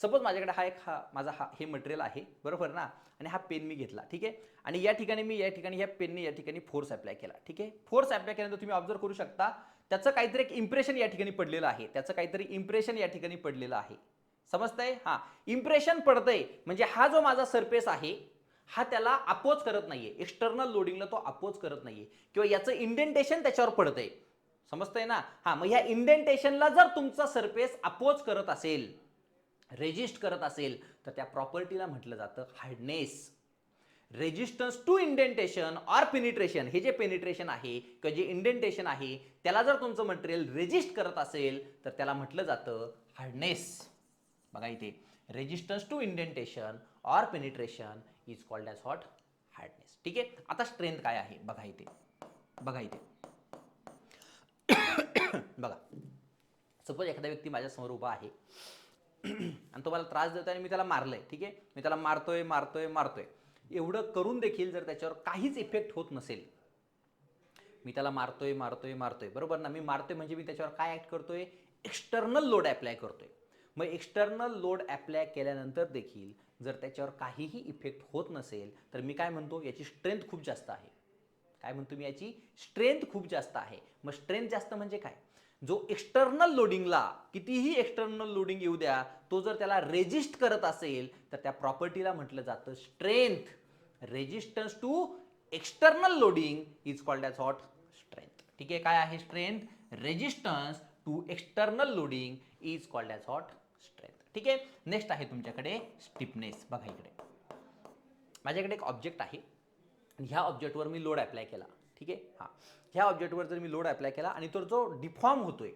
सपोज माझ्याकडे माझा हे मटेरियल आहे, बरोबर ना, आणि हा पेन मी घेतला. ठीक आहे. आणि या ठिकाणी ह्या पेनने या ठिकाणी फोर्स अप्लाय केला. ठीक आहे. फोर्स अप्लाय केल्यानंतर तुम्ही ऑब्झर्व करू शकता त्याचं काहीतरी एक इम्प्रेशन या ठिकाणी पडलेलं आहे. समजतंय? हा, इम्प्रेशन पडतंय म्हणजे हा जो माझा सरफेस आहे हा त्याला अपोज करत नाहीये. एक्सटर्नल लोडिंगला तो अपोज करत नाहीये किंवा याचं इंडेंटेशन त्याच्यावर पडतंय. समजतंय ना. हा, मग ह्या इंडेंटेशनला जर तुमचा सरफेस अपोज करत असेल, रेजिस्ट करत असेल, तर त्या प्रॉपर्टीला म्हटलं जातं hardness. Resistance to indentation or penetration. हे जे पेनिट्रेशन आहे किंवा जे इंडेंटेशन आहे त्याला जर तुमचं मटेरियल रेजिस्ट करत असेल तर त्याला म्हटलं जातं हार्डनेस. बघा इथे, resistance to indentation or penetration is called as what? Hardness. ठीक आहे. आता स्ट्रेंथ काय आहे बघा इथे. बघा, सपोज एखादा व्यक्ती माझ्या समोर उभा आहे आणि तो मला त्रास देतोय आणि मी त्याला मारलंय. ठीक आहे. मी त्याला मारतोय. एवढं करून देखील जर त्याच्यावर काहीच इफेक्ट होत नसेल, मी त्याला मारतोय, बरोबर ना. मी मारतोय म्हणजे मी त्याच्यावर काय ऍक्ट करतोय? एक्सटर्नल लोड अप्लाय करतोय. मग एक्सटर्नल लोड अप्लाय केल्यानंतर देखील जर त्याच्यावर काहीही इफेक्ट होत नसेल तर मी काय म्हणतो? याची स्ट्रेंथ खूप जास्त आहे. काय म्हणतो मी? याची स्ट्रेंथ खूप जास्त आहे. मग स्ट्रेंथ जास्त म्हणजे काय? जो एक्सटर्नल लोडिंगला, कितीही एक्सटर्नल लोडिंग येऊ द्या, तो जर त्याला रेजिस्ट करत असेल तर त्या प्रॉपर्टीला म्हटलं जातं strength. Resistance to external loading is called as what? Strength. ठीक आहे, काय आहे strength? Resistance to external loading is called as what? Strength. ठीक आहे, नेक्स्ट आहे तुमच्याकडे स्टिफनेस. बघा इकडे माझ्याकडे एक ऑब्जेक्ट आहे आणि ह्या ऑब्जेक्टवर मी लोड अप्लाय केला. ठीक आहे, हां, ह्या ऑब्जेक्टवर जर मी लोड अप्लाय केला आणि तो जो डिफॉर्म होतोय,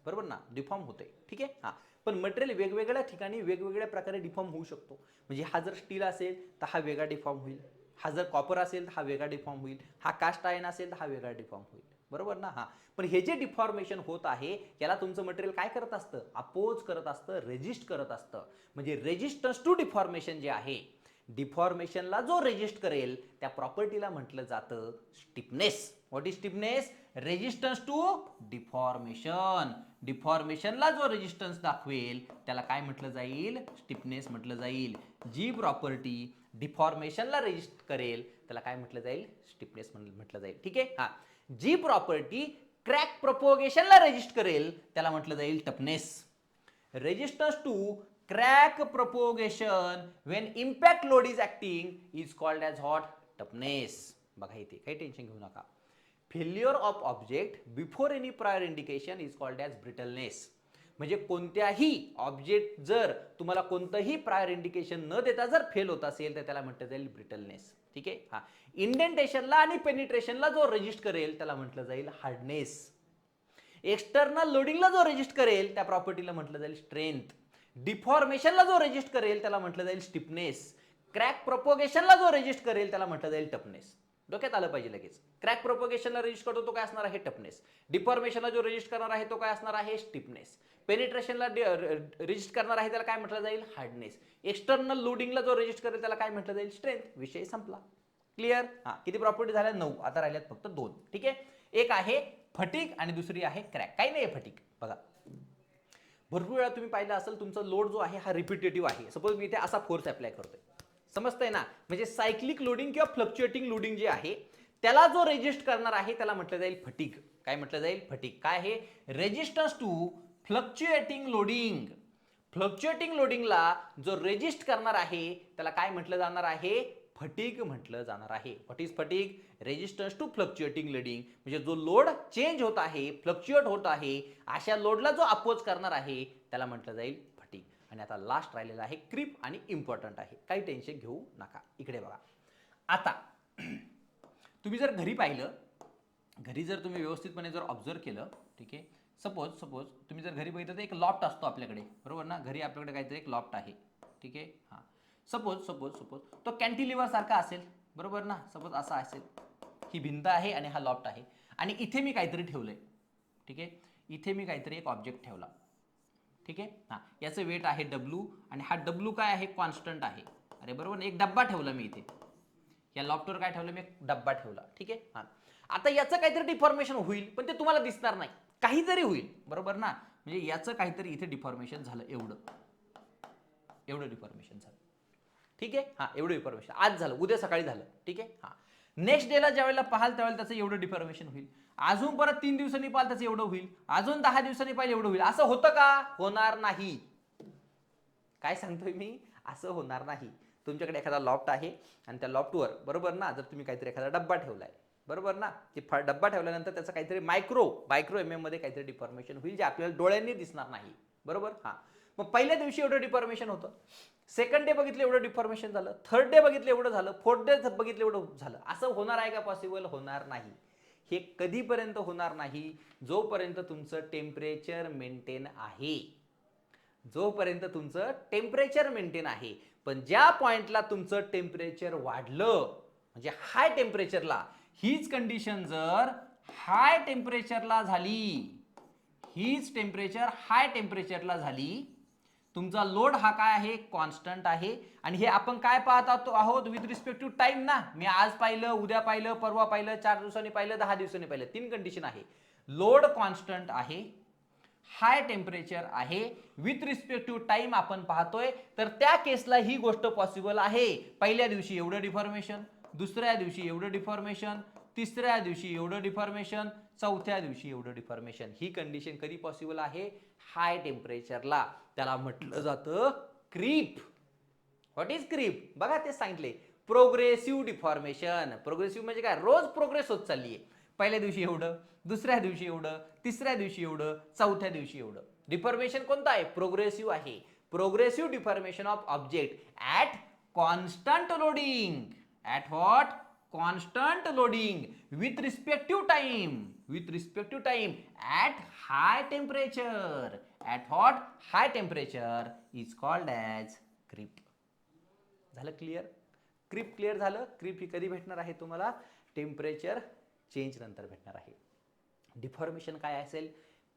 बरोबर ना, डिफॉर्म होतोय. ठीक आहे, हां, पण मटेरियल वेगवेगळ्या ठिकाणी वेगवेगळ्या प्रकारे डिफॉर्म होऊ शकतो. म्हणजे हा जर स्टील असेल तर हा वेगळा डिफॉर्म होईल, हा जर कॉपर असेल तर हा वेगळा डिफॉर्म होईल, हा कास्ट आयर्न असेल तर हा वेगळा डिफॉर्म होईल, बरोबर ना. हां, पण हे जे डिफॉर्मेशन होत आहे याला तुमचं मटेरियल काय करत असतं? अपोज करत असतं, रेजिस्ट करत असतं. म्हणजे रेजिस्टन्स टू डिफॉर्मेशन जे आहे, डिफॉर्मेशनला जो रेजिस्ट करेल त्या प्रॉपर्टीला म्हटलं जातं stiffness. What is stiffness? Resistance to deformation. डिफॉर्मेशनला जो रेजिस्टन्स दाखवेल त्याला काय म्हटलं जाईल? स्टिफनेस म्हटलं जाईल. जी प्रॉपर्टी डिफॉर्मेशनला रेजिस्ट करेल त्याला काय म्हटलं जाईल? स्टिफनेस म्हटलं जाईल. ठीक आहे, हा, जी प्रॉपर्टी क्रॅक प्रोपोगेशनला रेजिस्ट करेल त्याला म्हटलं जाईल toughness. Resistance to crack propagation when impact load is acting is called as what? Toughness. बघा इथे काही टेन्शन घेऊ नका. Failure of object before any prior indication is called as brittleness. म्हणजे कोणत्याही ऑब्जेक्ट जर तुम्हाला कोणतंही प्रायर इंडिकेशन न देता जर फेल होत असेल तर त्याला म्हटलं जाईल ब्रिटलनेस. ठीक आहे, हा, इंडेंटेशनला आणि पेनिट्रेशनला जो रेजिस्ट करेल त्याला म्हटलं जाईल हार्डनेस. एक्सटर्नल लोडिंगला जो रेजिस्ट करेल त्या प्रॉपर्टीला म्हटलं जाईल स्ट्रेंथ. डिफॉर्मेशनला जो रेजिस्ट करेल त्याला म्हटलं जाईल स्टिफनेस. क्रॅक प्रोपोगेशनला जो रेजिस्ट करेल त्याला म्हटलं जाईल टफनेस. डोक्यात आलं पाहिजे लगेच. क्रॅक प्रोपोगेशनला रेजिस्ट करतो तो काय असणार आहे? टफनेस. डिफॉर्मेशनला जो रेजिस्ट करणार आहे तो काय असणार आहे? स्टिफनेस. पेनिट्रेशनला रेजिस्ट करणार आहे त्याला काय म्हटलं जाईल? हार्डनेस. एक्सटर्नल लोडिंगला जो रेजिस्ट करेल त्याला काय म्हटलं जाईल? स्ट्रेंथ. विषय संपला. क्लिअर? हा, किती प्रॉपर्टी झाल्या? 9. आता राहिल्यात फक्त 2. ठीक आहे, एक आहे फटीग आणि दुसरी आहे क्रॅक. काही नाही फटीग. बघा भरपूर वेळा तुम्ही पाहिलं असेल तुमचा लोड जो आहे हा रिपिटेटिव्ह आहे. सपोज मी इथे असा फोर्स अप्लाय करतोय, समजतंय ना. म्हणजे सायक्लिक लोडिंग किंवा फ्लक्च्युएटिंग लोडिंग जे आहे त्याला जो रेजिस्ट करणार आहे त्याला म्हटलं जाईल फटीग. काय म्हटलं जाईल? फटीग. काय आहे? Resistance to fluctuating loading. Fluctuating लोडिंगला जो रेजिस्ट करणार आहे त्याला काय म्हटलं जाणार आहे? फटीग म्हटलं जाणार आहे. What is fatigue? Resistance to fluctuating loading. म्हणजे जो लोड चेंज होत आहे, फ्लक्च्युएट होत आहे, अशा लोडला जो अपोज करणार आहे त्याला म्हटलं जाईल फटीग. आणि आता लास्ट राहिलेला आहे क्रीप आणि इम्पॉर्टंट आहे. काही टेन्शन घेऊ नका. इकडे बघा, आता तुम्ही जर घरी पाहिलं, घरी जर तुम्ही व्यवस्थितपणे जर ऑब्झर्व केलं, ठीक आहे, सपोज तुम्ही जर घरी बघितलं तर एक लॉफ्ट असतो आपल्याकडे, बरोबर ना. घरी आपल्याकडे काहीतरी एक लॉफ्ट आहे. ठीक आहे, हां, सपोज तो कॅन्टिलिव्हर सारखा असेल, बरोबर ना. सपोज असा असेल, ही भिंत आहे आणि हा लॉफ्ट आहे आणि इथे मी काहीतरी ठेवलंय. ठीक आहे, इथे मी काहीतरी एक ऑब्जेक्ट ठेवला. ठीक आहे, हां, याचं वेट आहे डब्ल्यू आणि हा डब्ल्यू काय आहे? कॉन्स्टंट आहे. अरे बरोबर, एक डब्बा ठेवला मी इथे, या लॉफ्टवर काय ठेवलं मी? एक डब्बा ठेवला. ठीक आहे, हां, आता याचं काहीतरी डिफॉर्मेशन होईल पण ते तुम्हाला दिसणार नाही, काहीतरी होईल, बरोबर ना. म्हणजे याचं काहीतरी इथे डिफॉर्मेशन झालं, एवढं डिफॉर्मेशन झालं. ठीक आहे, हां, एवढं डिफॉर्मेशन आज झालं, उद्या सकाळी झालं. ठीक आहे, हां, नेक्स्ट डेला ज्यावेळेला पाहाल त्यावेळेला त्याचं एवढं डिफॉर्मेशन होईल. अजून परत 3 दिवसांनी पाहाल त्याचं एवढं होईल. अजून 10 दिवसांनी पाहिलं एवढं होईल. असं होतं का? होणार नाही. काय सांगतोय मी? असं होणार नाही. तुमच्याकडे एखादा लॉफ्ट आहे आणि त्या लॉफ्टवर, बरोबर ना, जर तुम्ही काहीतरी एखादा डब्बा ठेवलाय, बरोबर ना, ते डब्बा ठेवल्यानंतर त्याचं काहीतरी मायक्रो MM मध्ये काहीतरी डिफॉर्मेशन होईल जे आपल्याला डोळ्यांनी दिसणार नाही, बरोबर. हां, मग पहिल्या दिवशी एवढं डिफॉर्मेशन होतं, सेकंड डे बघितलं एवढं डिफॉर्मेशन झालं, थर्ड डे बघितलं एवढं झालं, फोर्थ डे बघितलं एवढं झालं. असं होणार आहे का पॉसिबल? होणार नाही. हे कधीपर्यंत होणार नाही? जोपर्यंत तुमचं टेम्परेचर मेंटेन आहे, जोपर्यंत तुमचं टेम्परेचर मेंटेन आहे. पण ज्या पॉइंटला तुमचं टेम्परेचर वाढलं, म्हणजे हाय टेम्परेचरला, हीच कंडिशन जर हाय टेम्परेचरला झाली, हीच टेम्परेचर हाय टेम्परेचरला झाली, तुमचा लोड हा काय आहे? कॉन्स्टंट आहे. आणि हे आपण काय पाहत आहोत? विथ रिस्पेक्ट टू टाइम ना. मी आज पाहिलं, उद्या पाहिलं, परवा पाहिलं, 4 दिवसांनी पाहिलं, 10 दिवसांनी पाहिलं. 3 कंडिशन आहे. लोड कॉन्स्टंट आहे, हाय टेम्परेचर आहे, विथ रिस्पेक्ट टू टाइम आपण पाहतोय, तर त्या केसला ही गोष्ट पॉसिबल आहे. पहिल्या दिवशी एवढं डिफॉर्मेशन, दुसऱ्या दिवशी एवढं डिफॉर्मेशन, तिसऱ्या दिवशी एवढं डिफॉर्मेशन, चौथ्या दिवशी एवढं डिफॉर्मेशन. ही कंडिशन कधी पॉसिबल आहे? हाय टेम्परेचरला. त्याला म्हटलं जातं क्रीप. What is creep? बघा ते सांगितले, प्रोग्रेसिव्ह डिफॉर्मेशन. प्रोग्रेसिव्ह म्हणजे काय, रोज प्रोग्रेस होत चालली आहे. पहिल्या दिवशी एवढं, दुसऱ्या दिवशी एवढं, तिसऱ्या दिवशी एवढं, चौथ्या दिवशी एवढं. डिफॉर्मेशन कोणतं आहे, प्रोग्रेसिव्ह आहे. Progressive deformation of object at constant loading. At what, constant loading with respective time. With respective time at high temperature. At what, high temperature is called as creep. झालं क्लिअर? क्रीप क्लिअर झालं? क्रीप ही कधी भेटणार आहे तुम्हाला, टेम्परेचर चेंज नंतर भेटणार आहे. डिफॉर्मेशन काय असेल,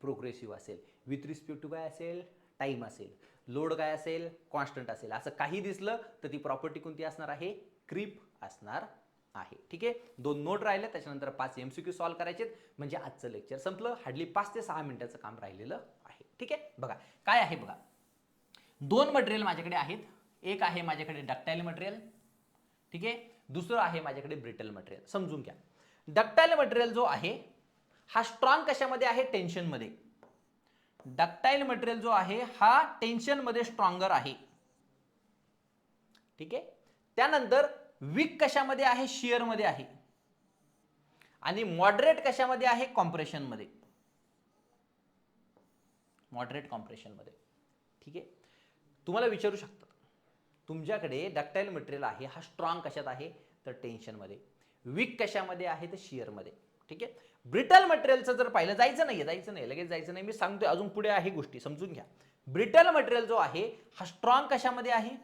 प्रोग्रेसिव्ह असेल. विथ रिस्पेक्ट टू काय असेल, टाइम असेल. लोड काय असेल, कॉन्स्टंट असेल. असं काही दिसलं तर ती प्रॉपर्टी कोणती असणार आहे, क्रीप असणार आहे. ठीक आहे, 2 नोट राहिले, त्याच्यानंतर 5 MCQ सॉल्व्ह करायचे, म्हणजे आजचं लेक्चर संपलं. हार्डली 5 ते 6 मिनिटाचं काम राहिलेलं आहे. ठीक आहे, बघा काय आहे बघा. 2 मटेरियल माझ्याकडे आहेत. एक आहे माझ्याकडे डक्टाइल मटेरियल, ठीक आहे, दुसरं आहे माझ्याकडे ब्रिटल मटेरियल. समजून घ्या. डक्टाइल मटेरियल जो आहे हा स्ट्रॉंग कशामध्ये आहे, टेन्शन मध्ये. डक्टाइल मटेरियल जो आहे हा टेन्शन मध्ये स्ट्रॉंगर आहे. ठीक आहे, त्यानंतर वीक कशामध्ये आहे, शियर मध्ये आहे. आणि मॉडरेट कशामध्ये आहे, कॉम्प्रेशन मध्ये. मॉडरेट कॉम्प्रेशन मध्ये. ठीक आहे, तुम्हाला विचारू शकतात तुमच्याकडे डक्टाइल मटेरियल आहे हा स्ट्रॉंग कशात आहे, तर टेन्शन मध्ये. वीक कशामध्ये आहे, तर शियर मध्ये. ठीक आहे, ब्रिटल मटेरियलचं जर पाहिलं, जायचं नाही लगेच जायचं नाही, मी सांगतोय अजून पुढे आहे गोष्टी, समजून घ्या. ब्रिटल मटेरियल जो आहे हा स्ट्रॉंग कशामध्ये आहे,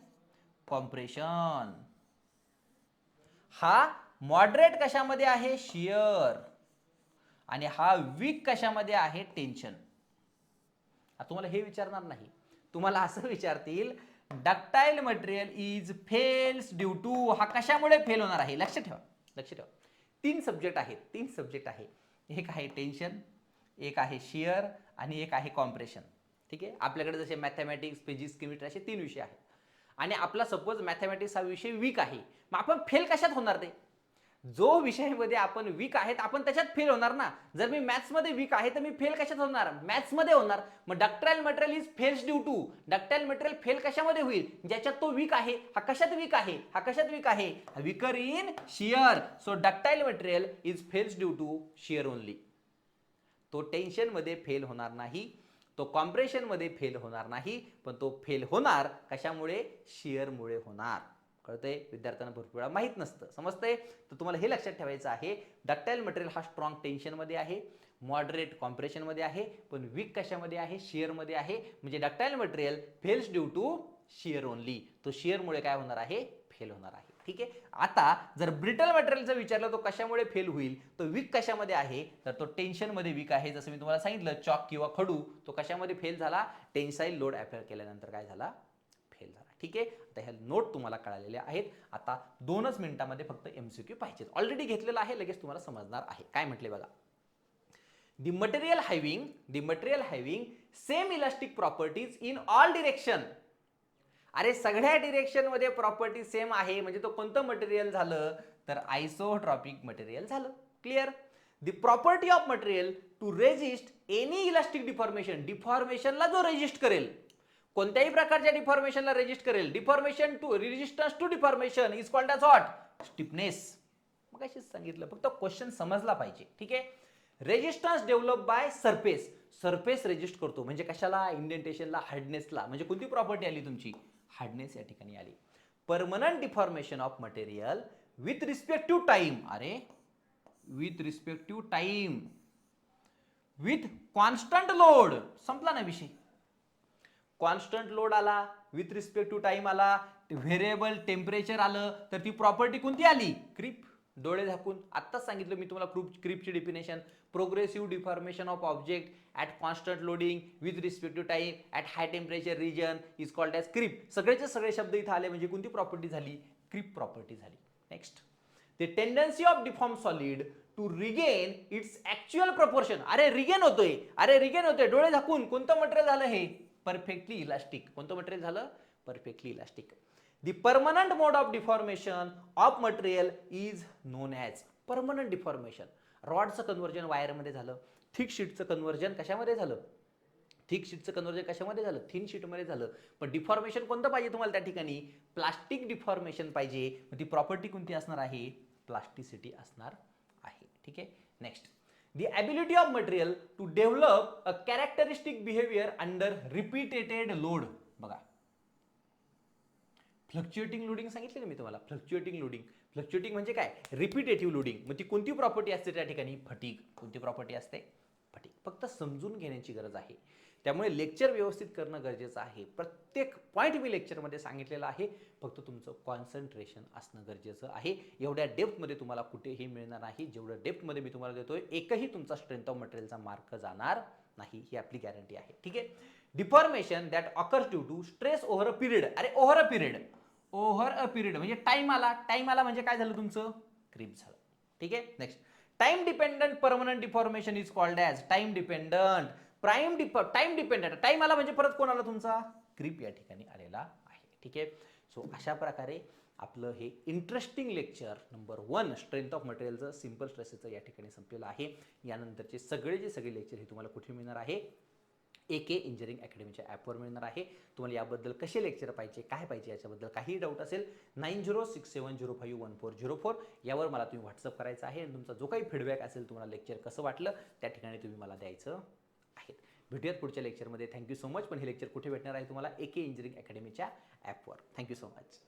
कॉम्प्रेशन. हा मॉडरेट कशामध्ये आहे, शियर. आणि हा वीक कशामध्ये आहे, टेन्शन. तुम्हाला हे विचारणार नाही, तुम्हाला असं विचारतील ductile material is fails due to. हा कशामुळे फेल होणार आहे, लक्ष ठेवा, लक्ष ठेवा. 3 सब्जेक्ट आहेत, 3 सब्जेक्ट आहे. एक आहे टेन्शन, एक आहे शियर आणि एक आहे कॉम्प्रेशन. ठीक आहे, आपल्याकडे जसे मॅथमॅटिक्स, फिजिक्स, केमिस्ट्री असे 3 विषय आहेत. आणि आपला सपोज मॅथमॅटिक्स हा विषय वीक आहे, मग आपण फेल कशात होणार ते, जो विषयामध्ये आपण वीक आहेत आपण त्याच्यात फेल होणार ना. जर मी मॅथ्स मध्ये वीक आहे तर मी फेल कशात होणार, मॅथ्स मध्ये होणार. मग ductile material is fails due to. Ductile material fail कशामध्ये होईल, ज्याच्यात तो वीक आहे. हा कशात वीक आहे, हा कशात वीक आहे, weaker in shear. So ductile material is fails due to shear only. तो टेन्शन मध्ये फेल होणार नाही, तो कॉम्प्रेशन मध्ये फेल होणार नाही, पण तो फेल होणार कशामुळे, शियर मुळे होणार. कळतंय, विद्यार्थ्यांना भरपूर वेळा माहित नसतं, समजतंय. तर तुम्हाला हे लक्षात ठेवायचं आहे, डक्टाइल मटेरियल हा स्ट्रॉंग टेन्शन मध्ये आहे, मॉडरेट कॉम्प्रेशन मध्ये आहे, पण वीक कशामध्ये आहे, शियर मध्ये आहे. म्हणजे ductile material fails due to shear only. तो शियर मुळे काय होणार आहे, फेल होणार आहे. ठीक आहे, आता जर ब्रिटल मटेरियलचं विचारलं तो कशामुळे फेल होईल, तो वीक कशामध्ये आहे, तर तो टेन्शन मध्ये वीक आहे. जसं मी तुम्हाला सांगितलं, चॉक किंवा खडू तो कशामध्ये फेल झाला, टेन्साईल लोड अप्लाय केल्यानंतर काय झाला, फेल झाला. ठीक आहे, आता ह्या नोट तुम्हाला कळालेल्या आहेत. आता 2च मिनिटांमध्ये फक्त MCQ पाहिजेत. ऑलरेडी घेतलेला आहे, लगेच तुम्हाला समजणार आहे. काय म्हटले बघा, the material having same elastic properties in all direction. अरे सगळ्या डिरेक्शन मध्ये प्रॉपर्टी सेम आहे, म्हणजे तो कोणतं मटेरियल झालं, तर आयसोट्रॉपिक मटेरियल झालं. Clear. The property of material to resist any elastic deformation. डिफॉर्मेशनला जो रेजिस्ट करेल, कोणत्याही प्रकारच्या डिफॉर्मेशनला रेजिस्ट करेल, deformation to resistance to deformation is called as what, stiffness. मग अशीच सांगितलं, फक्त क्वेश्चन समजला पाहिजे. ठीक आहे, resistance develop by surface. Surface resist करतो म्हणजे कशाला, इंडेंटेशनला, हार्डनेसला. म्हणजे कोणती प्रॉपर्टी आली तुमची, हार्डनेस या ठिकाणी आली. Permanent deformation of material with respect to time. अरे with respect to time with constant load. संपला ना विषय. कॉन्स्टंट लोड आला, विथ रिस्पेक्ट टू टाइम आला, व्हेरिएबल टेम्परेचर आलं, तर ती प्रॉपर्टी कोणती आली, क्रीप. डोळे झाकून आत्ताच सांगितलं मी तुम्हाला क्रीपची definition. Progressive deformation of object at constant loading with respect to time at high temperature region is called as creep. सगळेचे सगळे शब्द इथं आले, म्हणजे कोणती प्रॉपर्टी झाली, क्रीप प्रॉपर्टी झाली. Next, the tendency of deform solid to regain its actual proportion. अरे रिगेन होतोय, अरे रिगेन होतोय, डोळे झाकून. कोणतं मटेरियल झालं हे, परफेक्टली इलास्टिक. कोणतं मटेरियल झालं, perfectly elastic. The permanent mode of deformation of material is known as permanent deformation. रॉडचं कन्व्हर्जन वायरमध्ये झालं, थिक शीटचं कन्व्हर्जन कशामध्ये झालं, थिक शीटचं कन्व्हर्जन कशामध्ये झालं, थिन शीटमध्ये झालं. पण डिफॉर्मेशन कोणतं पाहिजे तुम्हाला त्या ठिकाणी, प्लास्टिक डिफॉर्मेशन पाहिजे, मग ती प्रॉपर्टी कोणती असणार आहे, प्लास्टिसिटी असणार आहे. ठीक आहे. Next, the ability of material to develop a characteristic behavior under repeated load. बघा, फ्लक्च्युएटिंग लोडिंग सांगितलं ना मी तुम्हाला. फ्लक्च्युएटिंग म्हणजे काय, रिपीटेटिव्ह लोडिंग. मग ती कोणती प्रॉपर्टी असते त्या ठिकाणी, फटीग. कोणती प्रॉपर्टी असते, फटीग. फक्त समजून घेण्याची गरज आहे. त्यामुळे लेक्चर व्यवस्थित करणं गरजेचं आहे. प्रत्येक पॉईंट मी लेक्चरमध्ये सांगितलेलं आहे, फक्त तुमचं कॉन्सन्ट्रेशन असणं गरजेचं आहे. एवढ्या डेप्थमध्ये तुम्हाला कुठेही मिळणार नाही. जेवढं डेप्थमध्ये मी तुम्हाला देतोय, एकही तुमचा स्ट्रेंथ ऑफ मटेरियलचा मार्क जाणार नाही, ही आपली गॅरंटी आहे. ठीक आहे. Deformation that occurs due to stress over a period. अरे ओव्हर अ पिरियड म्हणजे टाइम आला म्हणजे काय झालं तुमचं, क्रीप झालं. ठीक आहे. Next, time dependent permanent deformation is called as time dependent. Time dependent, time आला म्हणजे परत कोण आला तुमचा, क्रीप या ठिकाणी आलेला आहे. ठीक आहे. सो अशा प्रकारे आपलं हे interesting lecture number 1 strength of मटेरियलचं, सिंपल स्ट्रेसेसचं या ठिकाणी संपलेलं आहे. यानंतरचे सगळे लेक्चर हे तुम्हाला कुठे मिळणार आहे, AK इंजिनिअरिंग अकॅडमीच्या ॲपवर मिळणार आहे. तुम्हाला याबद्दल कसे लेक्चर पाहिजे, काय पाहिजे, याच्याबद्दल काही डाऊट असेल 9067051404 यावर मला तुम्ही व्हॉट्सअप करायचं आहे. आणि तुमचा जो काही फीडबॅक असेल, तुम्हाला लेक्चर कसं वाटलं, त्या ठिकाणी तुम्ही मला द्यायचं आहे. भेटूयात पुढच्या लेक्चरमध्ये. Thank you so much. पण हे लेक्चर कुठे भेटणार आहे तुम्हाला, AK इंजिनिअरिंग अकॅडमीच्या ॲपवर. Thank you so much.